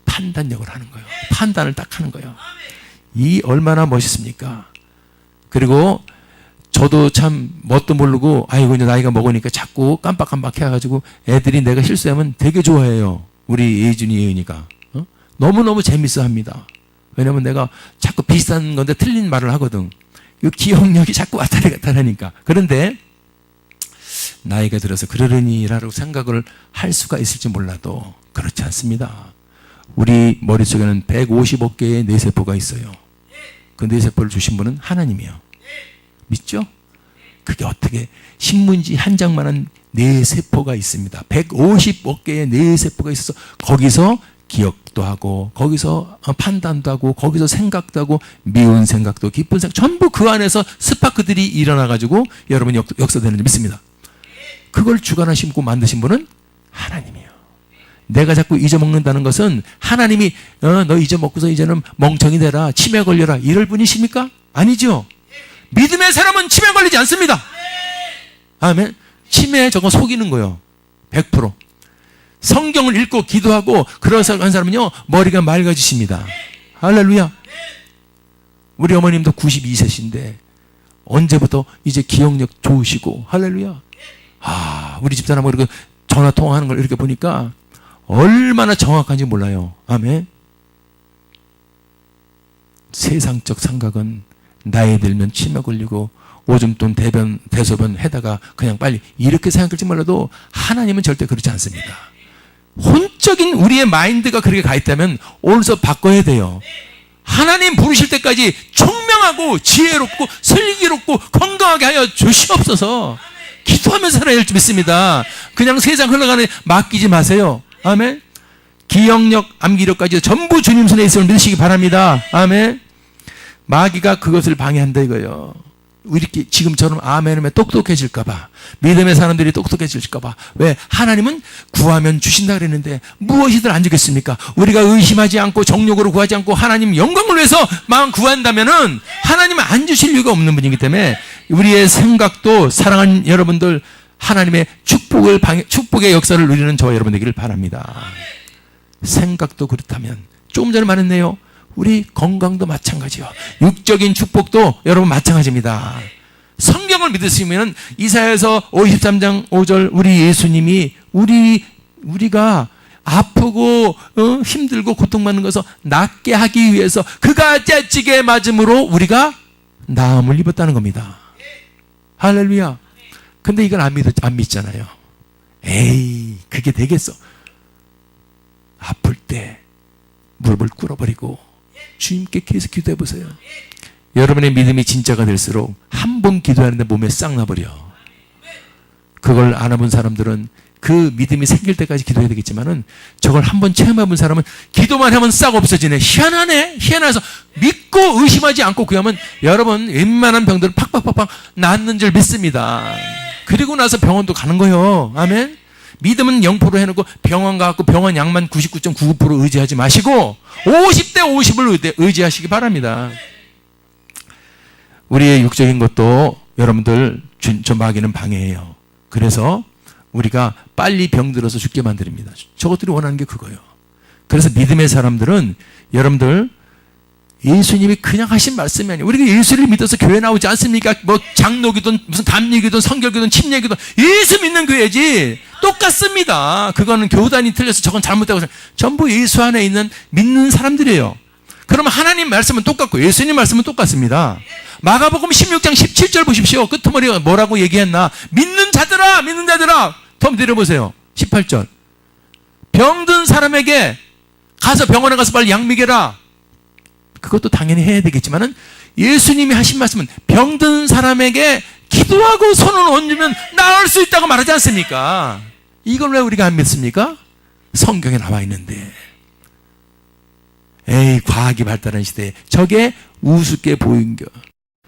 판단력을 하는 거예요. 판단을 딱 하는 거예요. 이 얼마나 멋있습니까? 그리고 저도 참 뭣도 모르고 아이고 이제 나이가 먹으니까 자꾸 깜빡깜빡 해가지고 애들이 내가 실수하면 되게 좋아해요. 우리 예준이 예은이가 너무너무 재밌어 합니다. 왜냐면 내가 자꾸 비슷한 건데 틀린 말을 하거든. 이 기억력이 자꾸 왔다 갔다 하니까. 그런데 나이가 들어서 그러려니라고 생각을 할 수가 있을지 몰라도 그렇지 않습니다. 우리 머릿속에는 150억 개의 뇌세포가 있어요. 그 뇌세포를 주신 분은 하나님이에요. 믿죠? 그게 어떻게 신문지 한 장만한 뇌세포가 있습니다. 150억 개의 뇌세포가 있어서 거기서 기억도 하고 거기서 판단도 하고 거기서 생각도 하고 미운 생각도 기쁜 생각 전부 그 안에서 스파크들이 일어나가지고 여러분이 역사되는 줄 믿습니다. 그걸 주관하시고 만드신 분은 하나님이에요. 내가 자꾸 잊어먹는다는 것은 하나님이 너 잊어먹고서 이제는 멍청이 되라 치매 걸려라 이럴 분이십니까? 아니죠. 믿음의 사람은 치매 걸리지 않습니다. 아멘. 치매에 저거 속이는 거예요. 100%. 성경을 읽고 기도하고 그래서 한 사람은요 머리가 맑아지십니다. 할렐루야. 우리 어머님도 92세신데 언제부터 이제 기억력 좋으시고 할렐루야. 우리 집사람하고 이렇게 전화 통화하는 걸 이렇게 보니까 얼마나 정확한지 몰라요. 아멘. 세상적 생각은 나이 들면 치매 걸리고 오줌 돈 대소변 해다가 그냥 빨리 이렇게 생각할지 몰라도 하나님은 절대 그렇지 않습니다. 혼적인 우리의 마인드가 그렇게 가 있다면 오늘서 바꿔야 돼요. 하나님 부르실 때까지 총명하고 지혜롭고 슬기롭고 건강하게 하여 주시옵소서. 기도하면서 살아야 할 줄 믿습니다. 그냥 세상 흘러가는 맡기지 마세요. 아멘. 기억력, 암기력까지 전부 주님 손에 있음을 믿으시기 바랍니다. 아멘. 마귀가 그것을 방해한다 이거예요. 이렇게 지금처럼 아멘하면 똑똑해질까봐, 믿음의 사람들이 똑똑해질까봐. 왜? 하나님은 구하면 주신다 그랬는데 무엇이든 안 주겠습니까? 우리가 의심하지 않고 정욕으로 구하지 않고 하나님 영광을 위해서 마음 구한다면은 하나님은 안 주실 이유가 없는 분이기 때문에 우리의 생각도 사랑하는 여러분들 하나님의 축복의 역사를 누리는 저와 여러분 되기를 바랍니다. 생각도 그렇다면 조금 전에 말했네요. 우리 건강도 마찬가지요. 육적인 축복도 여러분 마찬가지입니다. 성경을 믿으시면 이사야서 53장 5절 우리 예수님이 우리가 아프고 힘들고 고통받는 것을 낫게 하기 위해서 그가 째찌게 맞음으로 우리가 나음을 입었다는 겁니다. 할렐루야. 근데 이걸 안 믿잖아요. 에이 그게 되겠어. 아플 때 무릎을 꿇어버리고 주님께 계속 기도해 보세요. 여러분의 믿음이 진짜가 될수록 한 번 기도하는데 몸에 싹 나버려. 그걸 안 해본 사람들은 그 믿음이 생길 때까지 기도해야 되겠지만은 저걸 한 번 체험해 본 사람은 기도만 하면 싹 없어지네. 희한하네. 희한해서 믿고 의심하지 않고 구하면 여러분 웬만한 병들은 팍팍팍팍 낫는 줄 믿습니다. 그리고 나서 병원도 가는 거예요. 아멘. 믿음은 0% 해놓고 병원 가고 병원 약만 99.99% 의지하지 마시고 50대 50을 의지하시기 바랍니다. 우리의 육적인 것도 여러분들 저 마귀는 방해해요. 그래서 우리가 빨리 병들어서 죽게 만듭니다. 저것들이 원하는 게 그거예요. 그래서 믿음의 사람들은 여러분들 예수님이 그냥 하신 말씀이 아니에요. 우리가 예수를 믿어서 교회 나오지 않습니까? 뭐 장로기든 무슨 담리기든 성결기든 침례기든 예수 믿는 교회지. 똑같습니다. 그거는 교단이 틀려서 저건 잘못되고 전부 예수 안에 있는 믿는 사람들이에요. 그러면 하나님 말씀은 똑같고 예수님 말씀은 똑같습니다. 마가복음 16장 17절 보십시오. 끄트머리가 뭐라고 얘기했나? 믿는 자들아 더 내려보세요. 18절. 병든 사람에게 가서 병원에 가서 빨리 약 먹여라. 그것도 당연히 해야 되겠지만은 예수님이 하신 말씀은 병든 사람에게 기도하고 손을 얹으면 나을 수 있다고 말하지 않습니까? 이걸 왜 우리가 안 믿습니까? 성경에 나와 있는데. 에이, 과학이 발달한 시대에 저게 우습게 보인겨.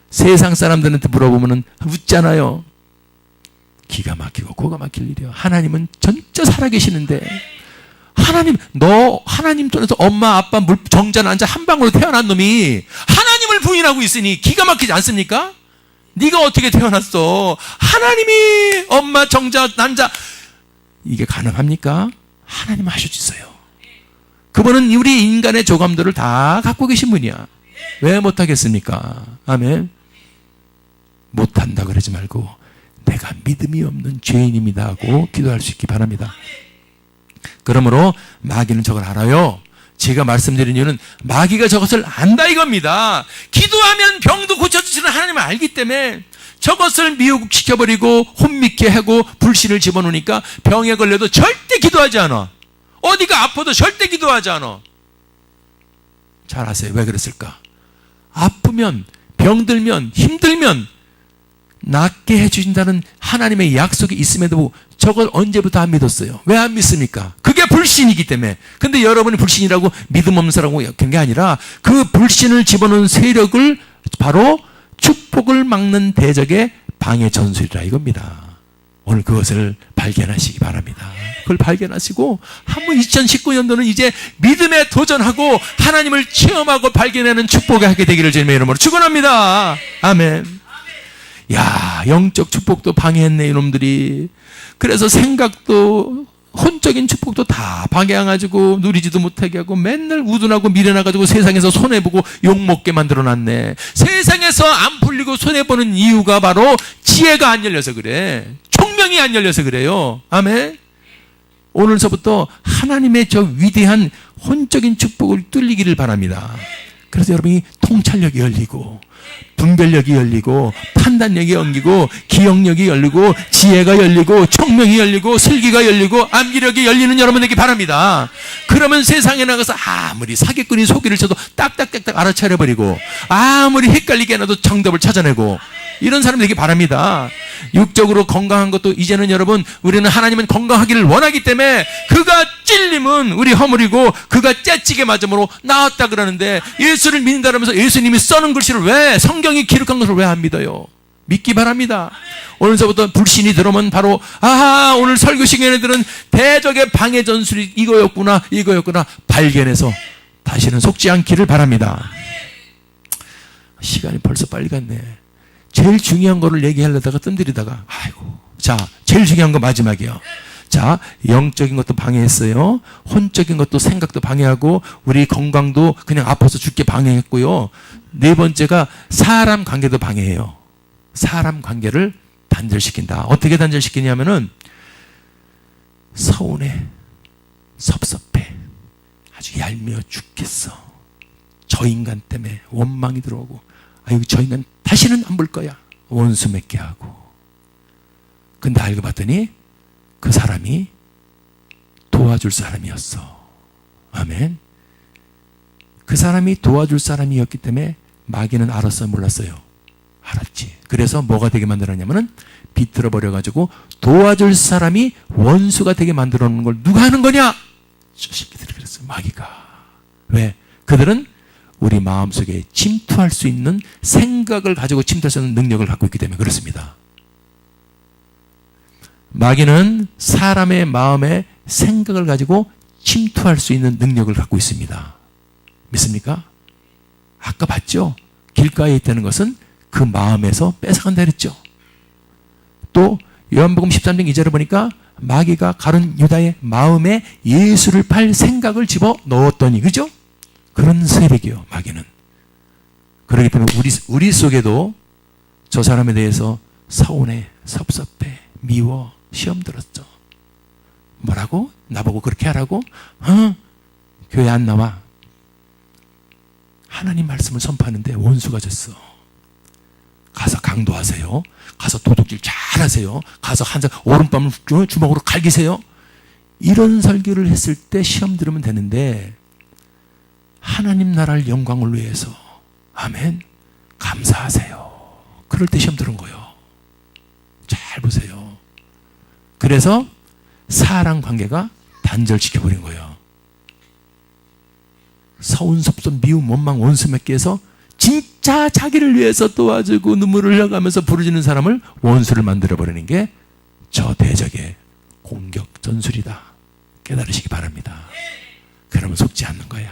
세상 사람들한테 물어보면 웃잖아요. 기가 막히고 고가 막힐 일이요. 하나님은 진짜 살아계시는데, 하나님 손에서 엄마 아빠 정자 난자 한 방울로 태어난 놈이 하나님을 부인하고 있으니 기가 막히지 않습니까? 네가 어떻게 태어났어? 하나님이 엄마 정자 난자, 이게 가능합니까? 하나님은 하실 수 있어요. 그분은 우리 인간의 조감들을 다 갖고 계신 분이야. 왜 못하겠습니까? 아멘. 못한다 그러지 말고 내가 믿음이 없는 죄인입니다 하고 기도할 수 있기 바랍니다. 그러므로 마귀는 저걸 알아요. 제가 말씀드린 이유는 마귀가 저것을 안다 이겁니다. 기도하면 병도 고쳐주시는 하나님을 알기 때문에 저것을 미혹시켜버리고 혼미케 하고 불신을 집어넣으니까 병에 걸려도 절대 기도하지 않아. 어디가 아파도 절대 기도하지 않아. 잘 아세요. 왜 그랬을까? 아프면, 병들면, 힘들면 낫게 해주신다는 하나님의 약속이 있음에도 저걸 언제부터 안 믿었어요? 왜 안 믿습니까? 그게 불신이기 때문에. 근데 여러분이 불신이라고 믿음 없는 사람하고 엮인 게 아니라 그 불신을 집어넣은 세력을 바로 축복을 막는 대적의 방해 전술이라 이겁니다. 오늘 그것을 발견하시기 바랍니다. 그걸 발견하시고 한번 2019년도는 이제 믿음에 도전하고 하나님을 체험하고 발견하는 축복을 하게 되기를 주님의 이름으로 축원합니다. 아멘. 야, 영적 축복도 방해했네 이놈들이. 그래서 생각도 혼적인 축복도 다 방해해가지고 누리지도 못하게 하고 맨날 우둔하고 미련해가지고 세상에서 손해보고 욕먹게 만들어놨네. 세상에서 안 풀리고 손해보는 이유가 바로 지혜가 안 열려서 그래. 총명이 안 열려서 그래요. 아멘. 오늘서부터 하나님의 저 위대한 혼적인 축복을 뚫리기를 바랍니다. 그래서 여러분이 통찰력이 열리고 분별력이 열리고 판단력이 열리고 기억력이 열리고 지혜가 열리고 총명이 열리고 슬기가 열리고 암기력이 열리는 여러분에게 바랍니다. 그러면 세상에 나가서 아무리 사기꾼이 속이를 쳐도 딱딱딱딱 알아차려버리고 아무리 헷갈리게 해놔도 정답을 찾아내고 이런 사람들에게 바랍니다. 육적으로 건강한 것도 이제는 여러분 우리는 하나님은 건강하기를 원하기 때문에 그가 찔림은 우리 허물이고 그가 째찌게 맞음으로 나았다 그러는데 예수를 믿는다면서 예수님이 써는 글씨를 왜 성경이 기록한 것을 왜 안 믿어요? 믿기 바랍니다. 오늘서부터 불신이 들어오면 바로 아하 오늘 설교 시간에들은 대적의 방해 전술이 이거였구나 발견해서 다시는 속지 않기를 바랍니다. 시간이 벌써 빨리 갔네. 제일 중요한 거를 얘기하려다가 뜸들이다가 아이고. 자, 제일 중요한 거 마지막이요. 자, 영적인 것도 방해했어요. 혼적인 것도 생각도 방해하고 우리 건강도 그냥 아파서 죽게 방해했고요. 네 번째가 사람 관계도 방해해요. 사람 관계를 단절시킨다. 어떻게 단절시키냐면은 서운해, 섭섭해, 아주 얄미워 죽겠어. 저 인간 때문에 원망이 들어오고 아유 저 인간 다시는 안 볼 거야. 원수 맺게 하고. 근데 알고 봤더니 그 사람이 도와줄 사람이었어. 아멘. 그 사람이 도와줄 사람이었기 때문에 마귀는 알았어요, 몰랐어요? 알았지. 그래서 뭐가 되게 만들었냐면은 비틀어 버려가지고 도와줄 사람이 원수가 되게 만들어 놓는 걸 누가 하는 거냐? 저 새끼들이 그랬어요. 마귀가. 왜? 그들은 우리 마음속에 침투할 수 있는 생각을 가지고 침투할 수 있는 능력을 갖고 있기 때문에 그렇습니다. 마귀는 사람의 마음에 생각을 가지고 침투할 수 있는 능력을 갖고 있습니다. 믿습니까? 아까 봤죠? 길가에 있다는 것은 그 마음에서 뺏어간다 그랬죠. 또 요한복음 13장 2절에 보니까 마귀가 가룟 유다의 마음에 예수를 팔 생각을 집어 넣었더니, 그죠? 그런 세력이요, 마귀는. 그렇기 때문에 우리 속에도 저 사람에 대해서 서운해, 섭섭해, 미워, 시험 들었죠. 뭐라고? 나보고 그렇게 하라고? 교회 안 나와. 하나님 말씀을 선포하는데 원수가 졌어. 가서 강도하세요. 가서 도둑질 잘하세요. 가서 한자 오른밤을 주먹으로 갈기세요. 이런 설교를 했을 때 시험 들으면 되는데 하나님 나라를 영광을 위해서 아멘 감사하세요. 그럴 때 시험 들은 거예요. 잘 보세요. 그래서 사랑 관계가 단절시켜버린 거예요. 서운섭섭 미움 원망 원수 맺기 해서 진짜 자기를 위해서 도와주고 눈물을 흘려가면서 부르짖는 사람을 원수를 만들어버리는 게 저 대적의 공격 전술이다. 깨달으시기 바랍니다. 그러면 속지 않는 거야.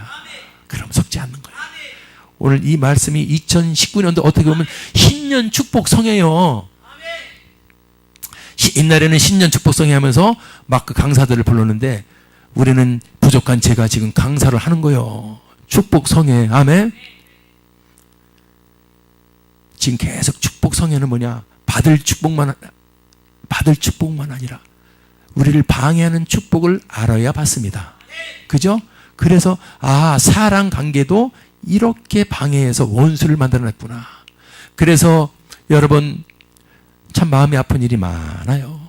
그러면 속지 않는 거야. 오늘 이 말씀이 2019년도 어떻게 보면 신년 축복 성회요. 옛날에는 신년 축복 성회 하면서 막 그 강사들을 불렀는데 우리는 부족한 제가 지금 강사를 하는 거예요. 축복 성회. 아멘. 지금 계속 축복 성회는 뭐냐? 받을 축복만 아니라 우리를 방해하는 축복을 알아야 받습니다. 그죠? 그래서 사랑 관계도 이렇게 방해해서 원수를 만들어냈구나. 그래서 여러분 참 마음이 아픈 일이 많아요.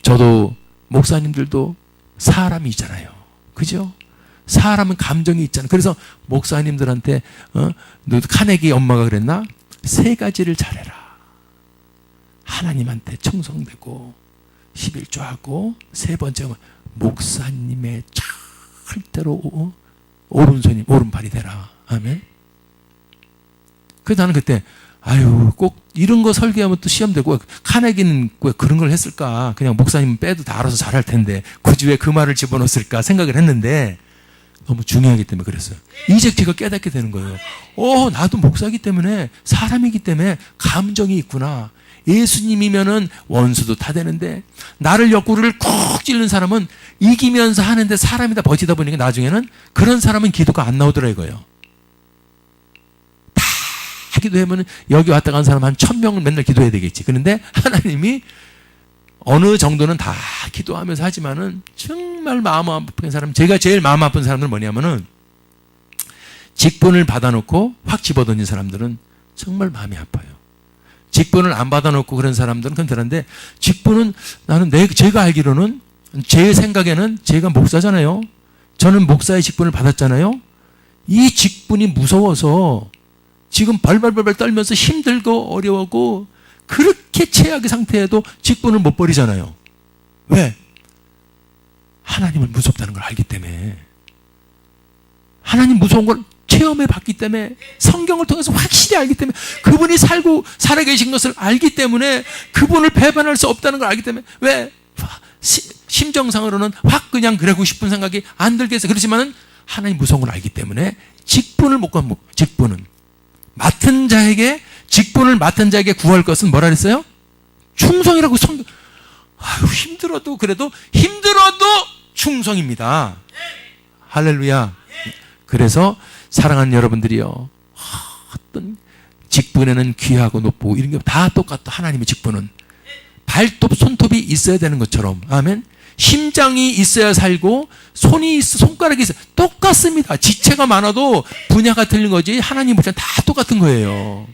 저도 목사님들도 사람이잖아요. 그죠? 사람은 감정이 있잖아요. 그래서 목사님들한테 카네기 엄마가 그랬나? 3가지를 잘해라. 하나님한테 충성되고 11조하고 3번째는 목사님의 절대로 오른손이 오른발이 되라. 아멘. 그래서 나는 그때 꼭 이런 거 설계하면 또 시험 되고 카네기는 왜 그런 걸 했을까? 그냥 목사님 빼도 다 알아서 잘할 텐데 굳이 왜 그 말을 집어넣었을까 생각을 했는데 너무 중요하기 때문에 그랬어요. 이제 제가 깨닫게 되는 거예요. 나도 목사이기 때문에 사람이기 때문에 감정이 있구나. 예수님이면은 원수도 다 되는데 나를 옆구리를 콕 찌르는 사람은 이기면서 하는데 사람이다 버티다 보니까 나중에는 그런 사람은 기도가 안 나오더라 이거예요. 다 기도하면 여기 왔다 간 사람 한 1000명은 맨날 기도해야 되겠지. 그런데 하나님이 어느 정도는 다 기도하면서 하지만은 정말 마음 아픈 사람, 제가 제일 마음 아픈 사람들은 뭐냐면은 직분을 받아놓고 확 집어던진 사람들은 정말 마음이 아파요. 직분을 안 받아놓고 그런 사람들은 그런데 직분은 나는 제가 알기로는 제 생각에는 제가 목사잖아요. 저는 목사의 직분을 받았잖아요. 이 직분이 무서워서 지금 발발발발 떨면서 힘들고 어려워하고 그렇게 최악의 상태에도 직분을 못 버리잖아요. 왜? 하나님을 무섭다는 걸 알기 때문에. 하나님 무서운 걸 체험해 봤기 때문에 성경을 통해서 확실히 알기 때문에 그분이 살아계신 것을 알기 때문에 그분을 배반할 수 없다는 걸 알기 때문에 왜? 심정상으로는 확 그냥 그러고 싶은 생각이 안 들겠어요. 그렇지만은 하나님 무서운 걸 알기 때문에 직분을 못 가면 직분은 직분을 맡은 자에게 구할 것은 뭐라 그랬어요? 충성이라고 성경. 힘들어도 충성입니다. 할렐루야. 그래서 사랑하는 여러분들이요. 어떤 직분에는 귀하고 높고 이런 게 다 똑같다. 하나님의 직분은 발톱, 손톱이 있어야 되는 것처럼. 아멘. 심장이 있어야 살고 손가락이 있어야 똑같습니다. 지체가 많아도 분야가 틀린 거지 하나님 보시면 다 똑같은 거예요.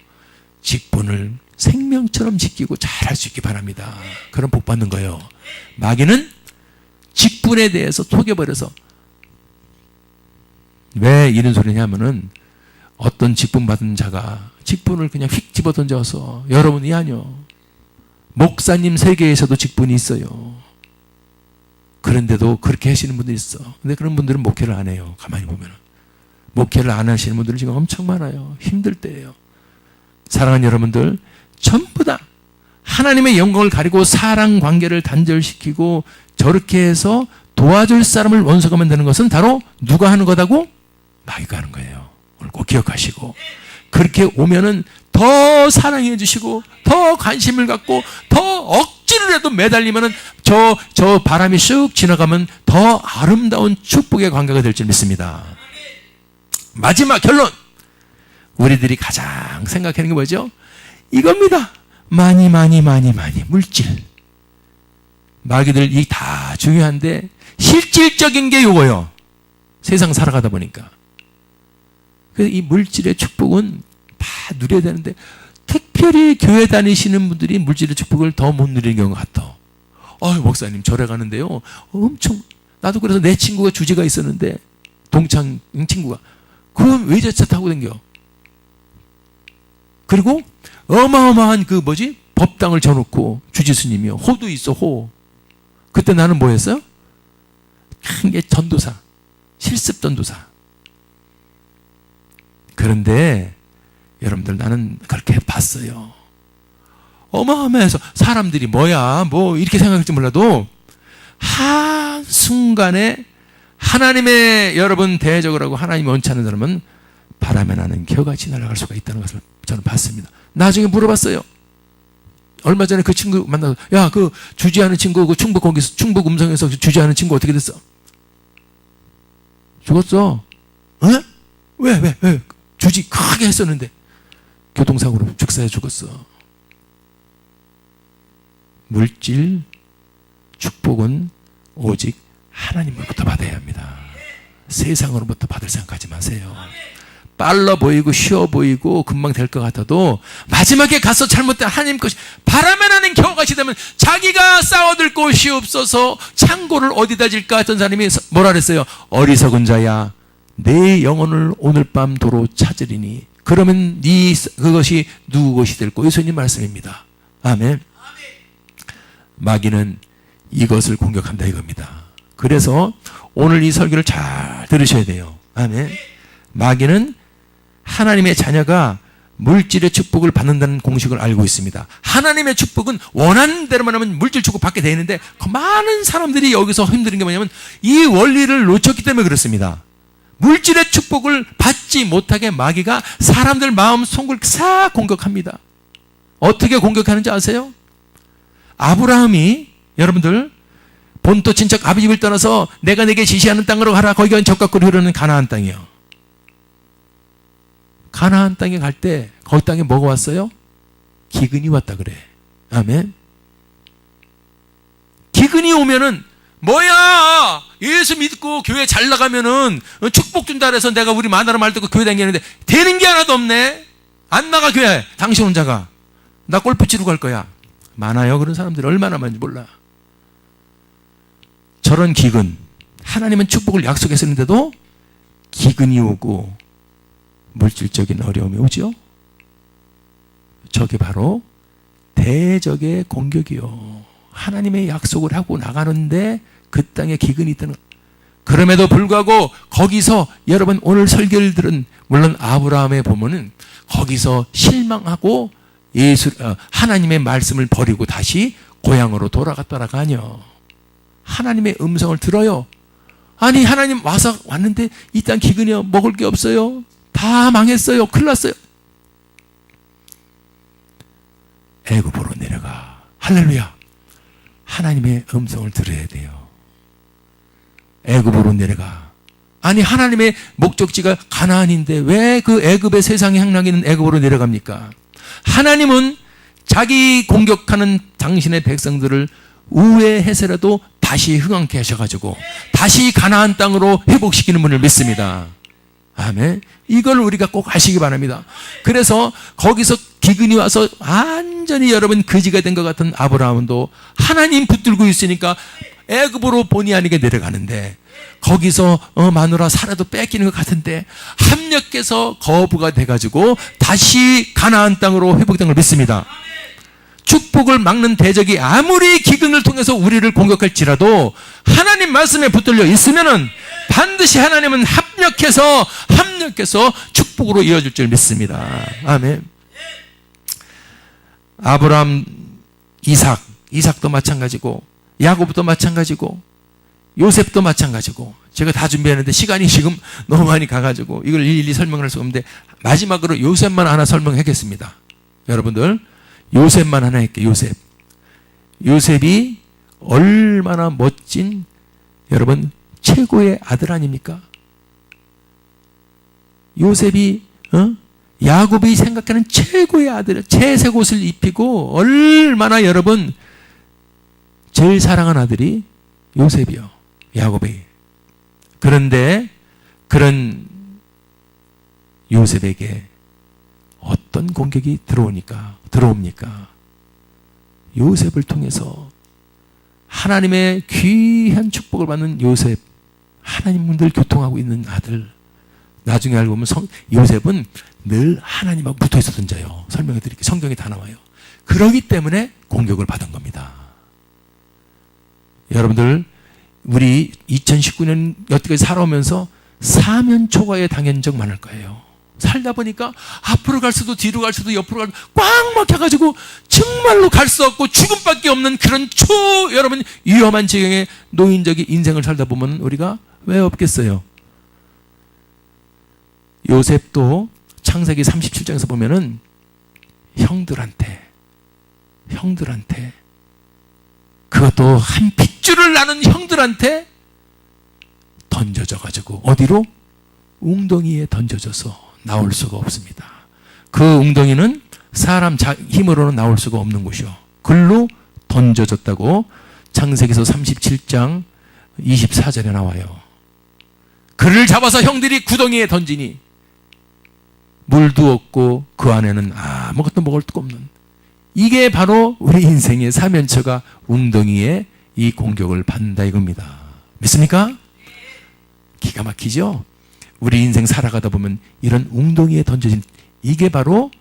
직분을 생명처럼 지키고 잘할 수 있기 바랍니다. 그럼 복 받는 거예요. 마귀는 직분에 대해서 속여버려서 왜 이런 소리냐 하면은 어떤 직분 받은 자가 직분을 그냥 휙 집어던져서 여러분이 아니요. 목사님 세계에서도 직분이 있어요. 그런데도 그렇게 하시는 분들이 있어. 근데 그런 분들은 목회를 안 해요. 가만히 보면. 목회를 안 하시는 분들은 지금 엄청 많아요. 힘들 때예요. 사랑하는 여러분들, 전부 다 하나님의 영광을 가리고 사랑 관계를 단절시키고 저렇게 해서 도와줄 사람을 원수가 만드는 것은 바로 누가 하는 거다고? 마귀가 하는 거예요. 오늘 꼭 기억하시고 그렇게 오면은 더 사랑해 주시고 더 관심을 갖고 더 억지를 해도 매달리면은 저 바람이 쑥 지나가면 더 아름다운 축복의 관계가 될 줄 믿습니다. 마지막 결론. 우리들이 가장 생각하는 게 뭐죠? 이겁니다. 많이 물질. 마귀들 이 다 중요한데 실질적인 게 요거예요. 세상 살아가다 보니까. 그래서 이 물질의 축복은 다 누려야 되는데 특별히 교회 다니시는 분들이 물질의 축복을 더 못 누리는 경우가 같아. 목사님 절에 가는데요, 엄청, 나도 그래서 내 친구가 주지가 있었는데, 동창 친구가, 그건 외제차 타고 댕겨. 그리고 어마어마한 법당을 져놓고, 주지스님이요, 호도 있어, 호. 그때 나는 뭐 했어요? 큰 게 전도사, 실습 전도사. 그런데 여러분들, 나는 그렇게 봤어요. 어마어마해서 사람들이 뭐야 뭐 이렇게 생각할지 몰라도 한순간에 하나님의 여러분 대적을 하고 하나님을 원치 않는 사람은 바람에 나는 겨같이 날아갈 수가 있다는 것을 저는 봤습니다. 나중에 물어봤어요. 얼마 전에 그 친구 만나서, 야, 그 주지하는 친구, 그 충북 음성에서 주지하는 친구 어떻게 됐어? 죽었어. 어? 왜? 주지 크게 했었는데 교통사고로 즉사해 죽었어. 물질 축복은 오직 하나님으로부터 받아야 합니다. 세상으로부터 받을 생각하지 마세요. 빨라 보이고 쉬워 보이고 금방 될 것 같아도 마지막에 가서 잘못된 하나님 것이 바람에 나는 겨우같이 되면 자기가 쌓아둘 곳이 없어서 창고를 어디다 질까 했던 사람이 뭐라 그랬어요? 어리석은 자야, 내 영혼을 오늘 밤 도로 찾으리니 그러면 그것이 누구 것이 될 거예요? 예수님 말씀입니다. 아멘. 마귀는 이것을 공격한다 이겁니다. 그래서 오늘 이 설교를 잘 들으셔야 돼요. 아멘. 마귀는 하나님의 자녀가 물질의 축복을 받는다는 공식을 알고 있습니다. 하나님의 축복은 원하는 대로만 하면 물질 축복 받게 되어 있는데, 그 많은 사람들이 여기서 힘든 게 뭐냐면 이 원리를 놓쳤기 때문에 그렇습니다. 물질의 축복을 받지 못하게 마귀가 사람들 마음 속을 싹 공격합니다. 어떻게 공격하는지 아세요? 아브라함이, 여러분들, 본토 친척 아비 집을 떠나서 내가 내게 지시하는 땅으로 가라. 거기가 적과 꿀이 흐르는 가나안 땅이에요. 가나안 땅에 갈 때 거기 땅에 뭐가 왔어요? 기근이 왔다 그래. 아멘. 기근이 오면은 뭐야, 예수 믿고 교회 잘 나가면은 축복 준다 그래서 내가 우리 마누라 말 듣고 교회 다니는데 되는 게 하나도 없네. 안 나가 교회. 당신 혼자가. 나 골프 치러 갈 거야. 많아요. 그런 사람들이 얼마나 많은지 몰라. 저런 기근, 하나님은 축복을 약속했었는데도 기근이 오고 물질적인 어려움이 오죠. 저게 바로 대적의 공격이요. 하나님의 약속을 하고 나가는데 그 땅에 기근이 있다는 것. 그럼에도 불구하고 거기서, 여러분 오늘 설교를 들은 물론 아브라함의 보면은 거기서 실망하고 하나님의 말씀을 버리고 다시 고향으로 돌아갔다라가 아니요. 하나님의 음성을 들어요. 아니, 하나님 왔는데 이 땅 기근이요, 먹을 게 없어요. 다 망했어요. 큰일 났어요. 애굽으로 내려가. 할렐루야. 하나님의 음성을 들어야 돼요. 애굽으로 내려가. 아니, 하나님의 목적지가 가나안인데 왜 그 애굽의 세상의 향락이 있는 애굽으로 내려갑니까? 하나님은 자기 공격하는 당신의 백성들을 우회해서라도 다시 흥황케 하셔가지고 다시 가나안 땅으로 회복시키는 분을 믿습니다. 아멘. 이걸 우리가 꼭 아시기 바랍니다. 그래서 거기서 기근이 와서 완전히 여러분 거지가 된 것 같은 아브라함도 하나님 붙들고 있으니까 애굽으로 본의 아니게 내려가는데, 거기서 마누라 사라도 뺏기는 것 같은데 합력해서 거부가 돼가지고 다시 가나안 땅으로 회복된 걸 믿습니다. 축복을 막는 대적이 아무리 기근을 통해서 우리를 공격할지라도 하나님 말씀에 붙들려 있으면은 반드시 하나님은 합력해서 축복으로 이어질 줄 믿습니다. 아멘. 아브라함, 이삭도 마찬가지고, 야곱도 마찬가지고, 요셉도 마찬가지고. 제가 다 준비했는데 시간이 지금 너무 많이 가가지고 이걸 일일이 설명을 할 수가 없는데, 마지막으로 요셉만 하나 설명하겠습니다. 여러분들, 요셉만 하나 할게요. 요셉이 얼마나 멋진, 여러분, 최고의 아들 아닙니까? 요셉이 야곱이 생각하는 최고의 아들, 채색 옷을 입히고 얼마나, 여러분, 제일 사랑한 아들이 요셉이요, 야곱이. 그런데 그런 요셉에게 어떤 공격이 들어옵니까? 요셉을 통해서 하나님의 귀한 축복을 받는 요셉, 하나님 늘 교통하고 있는 아들. 나중에 알고 보면 요셉은 늘 하나님하고 붙어 있었던 자예요. 설명해 드릴게요. 성경에 다 나와요. 그러기 때문에 공격을 받은 겁니다. 여러분들, 우리 2019년 여태까지 살아오면서 사면 초과에 당한 적 많을 거예요. 살다 보니까 앞으로 갈 수도 뒤로 갈 수도 옆으로 갈 수도 꽉 막혀가지고 정말로 갈 수 없고 죽음밖에 없는 그런 여러분 위험한 지경에 노인적인 인생을 살다 보면 우리가 왜 없겠어요? 요셉도 창세기 37장에서 보면은 형들한테 그것도 한 핏줄을 나는 형들한테 던져져가지고 어디로? 웅덩이에 던져져서 나올 수가 없습니다. 그 웅덩이는 사람 힘으로는 나올 수가 없는 곳이요. 글로 던져졌다고 창세기서 37장 24절에 나와요. 그를 잡아서 형들이 구덩이에 던지니 물도 없고 그 안에는 아무것도 먹을 데 없는, 이게 바로 우리 인생의 사면초가 웅덩이에 이 공격을 받는다 이겁니다. 믿습니까? 기가 막히죠? 우리 인생 살아가다 보면 이런 웅덩이에 던져진, 이게 바로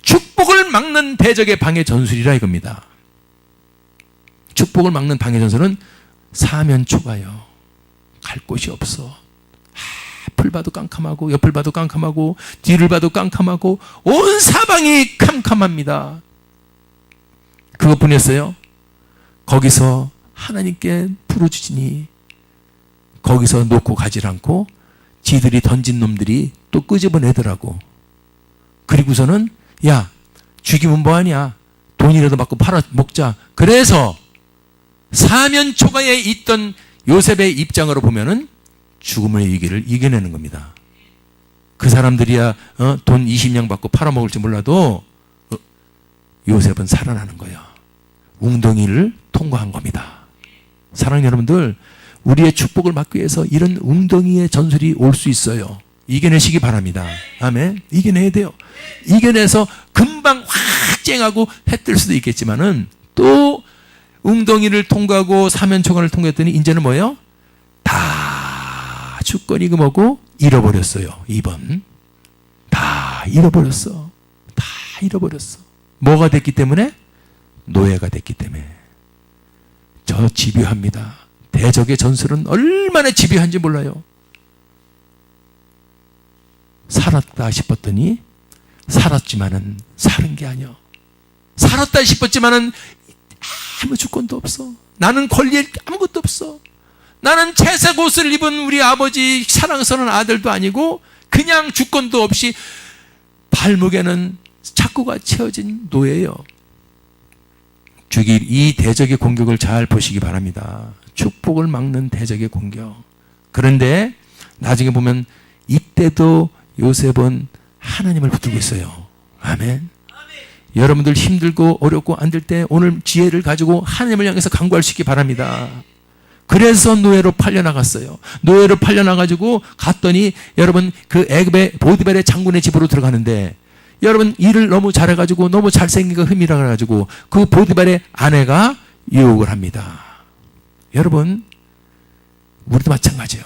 축복을 막는 대적의 방해 전술이라 이겁니다. 축복을 막는 방해 전술은 사면초가요. 갈 곳이 없어. 앞을 봐도 깜깜하고 옆을 봐도 깜깜하고 뒤를 봐도 깜깜하고 온 사방이 캄캄합니다. 그것뿐이었어요? 거기서 하나님께 부르짖으니 거기서 놓고 가지 않고 지들이 던진 놈들이 또 끄집어내더라고. 그리고서는 야, 죽이면 뭐하냐, 돈이라도 받고 팔아 먹자. 그래서 사면초가에 있던 요셉의 입장으로 보면은 죽음의 위기를 이겨내는 겁니다. 그 사람들이야 돈 20냥 받고 팔아먹을지 몰라도 요셉은 살아나는 거예요. 웅덩이를 통과한 겁니다. 사랑하는 여러분들, 우리의 축복을 막기 위해서 이런 웅덩이의 전술이 올 수 있어요. 이겨내시기 바랍니다. 아멘. 이겨내야 돼요. 이겨내서 금방 확 쨍하고 해 뜰 수도 있겠지만은 또 웅덩이를 통과하고 사면초가를 통과했더니 이제는 뭐예요? 다 주권이 뭐고 잃어버렸어요. 2번. 다 잃어버렸어. 다 잃어버렸어. 뭐가 됐기 때문에? 노예가 됐기 때문에. 저 집요합니다. 대적의 전술은 얼마나 집요한지 몰라요. 살았다 싶었더니 살았지만은 사는 게 아니야. 살았다 싶었지만은 아무 주권도 없어. 나는 권리에 아무것도 없어. 나는 채색 옷을 입은 우리 아버지 사랑스러운 아들도 아니고 그냥 주권도 없이 발목에는 착고가 채워진 노예예요. 이 대적의 공격을 잘 보시기 바랍니다. 축복을 막는 대적의 공격. 그런데 나중에 보면 이때도 요셉은 하나님을 붙들고 있어요. 아멘. 여러분들 힘들고 어렵고 안 될 때 오늘 지혜를 가지고 하나님을 향해서 간구할 수 있기 바랍니다. 그래서 노예로 팔려나갔어요. 노예로 팔려나가지고 갔더니 여러분 그 애굽의 보디발의 장군의 집으로 들어가는데 여러분 일을 너무 잘해가지고 너무 잘생기고 흠이라 그래가지고 그 보디발의 아내가 유혹을 합니다. 여러분 우리도 마찬가지예요.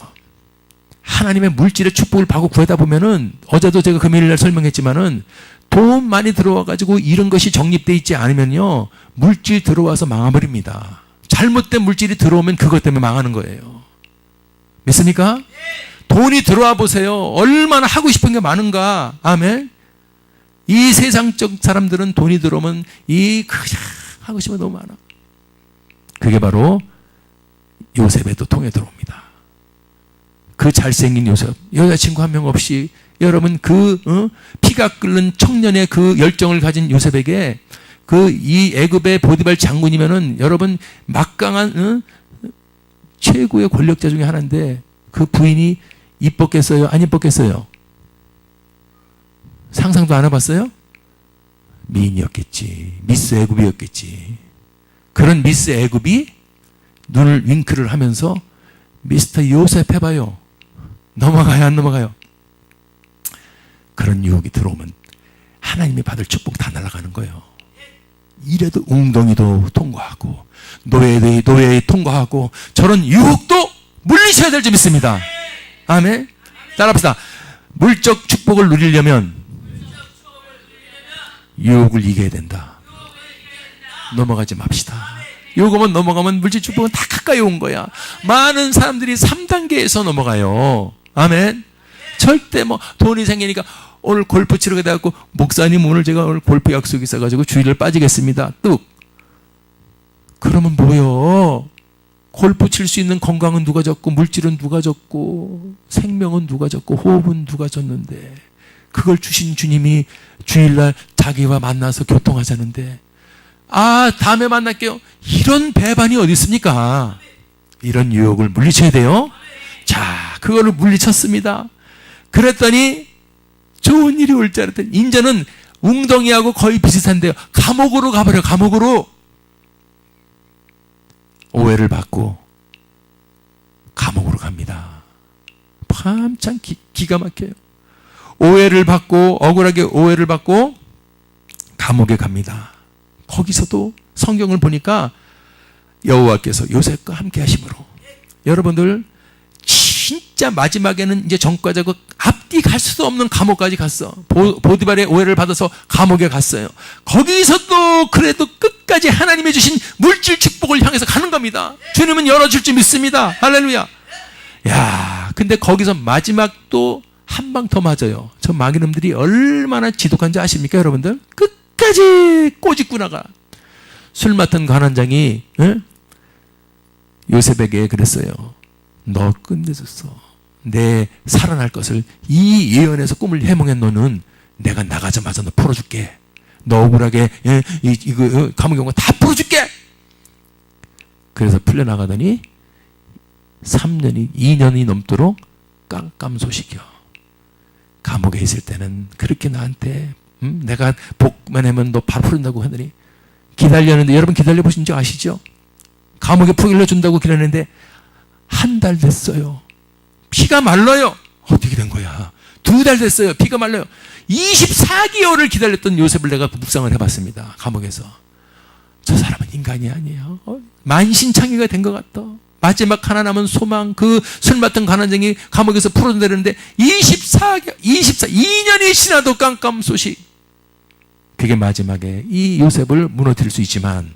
하나님의 물질의 축복을 받고 구하다 보면은 어제도 제가 금요일날 설명했지만은 돈 많이 들어와가지고 이런 것이 정립되어 있지 않으면요 물질 들어와서 망해버립니다. 잘못된 물질이 들어오면 그것 때문에 망하는 거예요. 믿습니까? 돈이 들어와 보세요. 얼마나 하고 싶은 게 많은가. 아멘. 이 세상적 사람들은 돈이 들어오면 하고 싶은 게 너무 많아. 그게 바로 요셉에도 통해 들어옵니다. 그 잘생긴 요셉, 여자친구 한 명 없이 여러분 피가 끓는 청년의 그 열정을 가진 요셉에게 이 애굽의 보디발 장군이면은 여러분 막강한 최고의 권력자 중에 하나인데 그 부인이 이뻤겠어요? 안 이뻤겠어요? 상상도 안 해봤어요? 미인이었겠지. 미스 애굽이었겠지. 그런 미스 애굽이 눈을 윙크를 하면서 미스터 요셉 해봐요. 넘어가요, 안 넘어가요? 그런 유혹이 들어오면 하나님이 받을 축복 다 날아가는 거예요. 이래도 웅덩이도 통과하고 노예 통과하고 저런 유혹도 물리쳐야 될 줄 믿습니다. 아멘. 따라합시다. 물적 축복을 누리려면 유혹을 이겨야 된다. 넘어가지 맙시다. 요거만 넘어가면 물질 축복은 다 가까이 온 거야. 많은 사람들이 3단계에서 넘어가요. 아멘. 절대 뭐 돈이 생기니까 오늘 골프 치러 가다가 목사님 오늘 제가 오늘 골프 약속이 있어가지고 주일을 빠지겠습니다. 뚝. 그러면 뭐요? 골프 칠 수 있는 건강은 누가 줬고 물질은 누가 줬고 생명은 누가 줬고 호흡은 누가 줬는데 그걸 주신 주님이 주일날 자기와 만나서 교통하자는데 다음에 만날게요. 이런 배반이 어디 있습니까? 이런 유혹을 물리쳐야 돼요. 자, 그거를 물리쳤습니다. 그랬더니 좋은 일이 올 줄 알았더니 인제는 웅덩이하고 거의 비슷한데요. 감옥으로 가버려. 감옥으로. 오해를 받고 감옥으로 갑니다. 한참 기가 막혀요. 오해를 받고 억울하게 오해를 받고 감옥에 갑니다. 거기서도 성경을 보니까 여호와께서 요셉과 함께 하심으로 여러분들 진짜 마지막에는 이제 전과자고 앞뒤 갈 수도 없는 감옥까지 갔어. 보디발의 오해를 받아서 감옥에 갔어요. 거기서도 그래도 끝까지 하나님이 주신 물질 축복을 향해서 가는 겁니다. 주님은 열어줄 줄 믿습니다. 할렐루야. 야, 근데 거기서 마지막도 한 방 더 맞아요. 저 마귀놈들이 얼마나 지독한지 아십니까, 여러분들? 끝까지 꼬집구나가. 술 맡은 관원장이 요셉에게 그랬어요. 너 끝내줬어. 내 살아날 것을 이 예언에서 꿈을 해몽한 너는 내가 나가자마자 너 풀어줄게. 너 억울하게 이거 감옥에 온 거 다 풀어줄게. 그래서 풀려나가더니 2년이 넘도록 깜깜소식이요. 감옥에 있을 때는 그렇게 나한테 내가 복만 하면 너 바로 풀린다고 하더니 기다렸는데 여러분 기다려보신 적 아시죠? 감옥에 풀려준다고 기다렸는데 한 달 됐어요. 피가 말라요. 어떻게 된 거야? 2달 됐어요. 피가 말라요. 24개월을 기다렸던 요셉을 내가 묵상을 해봤습니다. 감옥에서. 저 사람은 인간이 아니에요. 만신창이가 된 것 같다. 마지막 하나 남은 소망, 그 술 맡은 관원장이 감옥에서 풀어내려는데 2년이 지나도 깜깜소식. 그게 마지막에 이 요셉을 무너뜨릴 수 있지만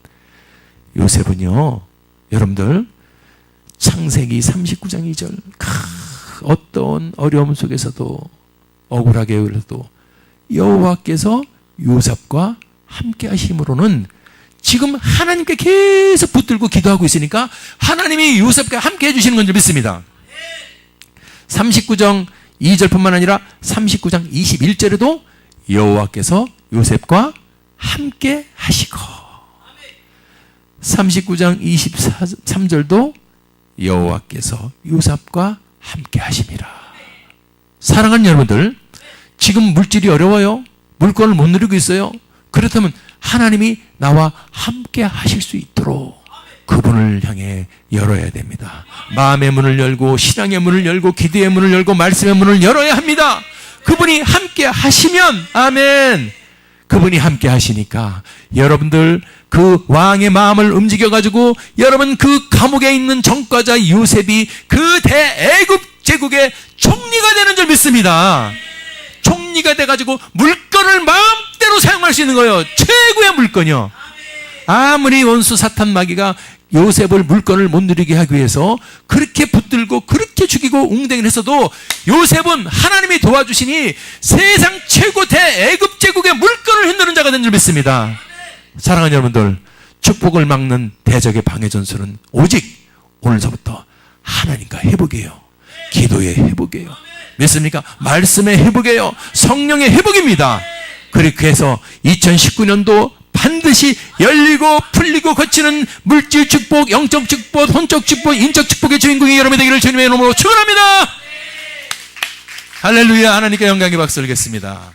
요셉은요, 여러분들 창세기 39장 2절 어떤 어려움 속에서도 억울하게 그래도 여호와께서 요셉과 함께 하심으로는 지금 하나님께 계속 붙들고 기도하고 있으니까 하나님이 요셉과 함께 해주시는 건 줄 믿습니다. 39장 2절뿐만 아니라 39장 21절에도 여호와께서 요셉과 함께 하시고 39장 23절도 여호와께서 요셉과 함께 하심이라. 사랑하는 여러분들, 지금 물질이 어려워요. 물건을 못 누리고 있어요. 그렇다면 하나님이 나와 함께 하실 수 있도록 그분을 향해 열어야 됩니다. 마음의 문을 열고 신앙의 문을 열고 기도의 문을 열고 말씀의 문을 열어야 합니다. 그분이 함께 하시면 아멘. 그분이 함께 하시니까 여러분들 그 왕의 마음을 움직여가지고 여러분 그 감옥에 있는 전과자 요셉이 그 대애굽 제국의 총리가 되는 줄 믿습니다. 총리가 돼가지고 물건을 마음대로 사용할 수 있는 거예요. 최고의 물건이요. 아무리 원수 사탄 마귀가 요셉을 물건을 못 누리게 하기 위해서 그렇게 붙들고 그렇게 죽이고 웅덩이를 했어도 요셉은 하나님이 도와주시니 세상 최고 대애굽 제국의 물건을 흔드는 자가 된 줄 믿습니다. 사랑하는 여러분들, 축복을 막는 대적의 방해 전술은 오직 오늘서부터 하나님과 회복이에요. 기도의 회복이에요. 믿습니까? 말씀의 회복이에요. 성령의 회복입니다. 그렇게 해서 2019년도 반드시 열리고 풀리고 거치는 물질 축복, 영적 축복, 혼적 축복, 인적 축복의 주인공이 여러분이 되기를 주님의 이름으로 축원합니다. 할렐루야. 하나님께 영광의 박수 드리겠습니다.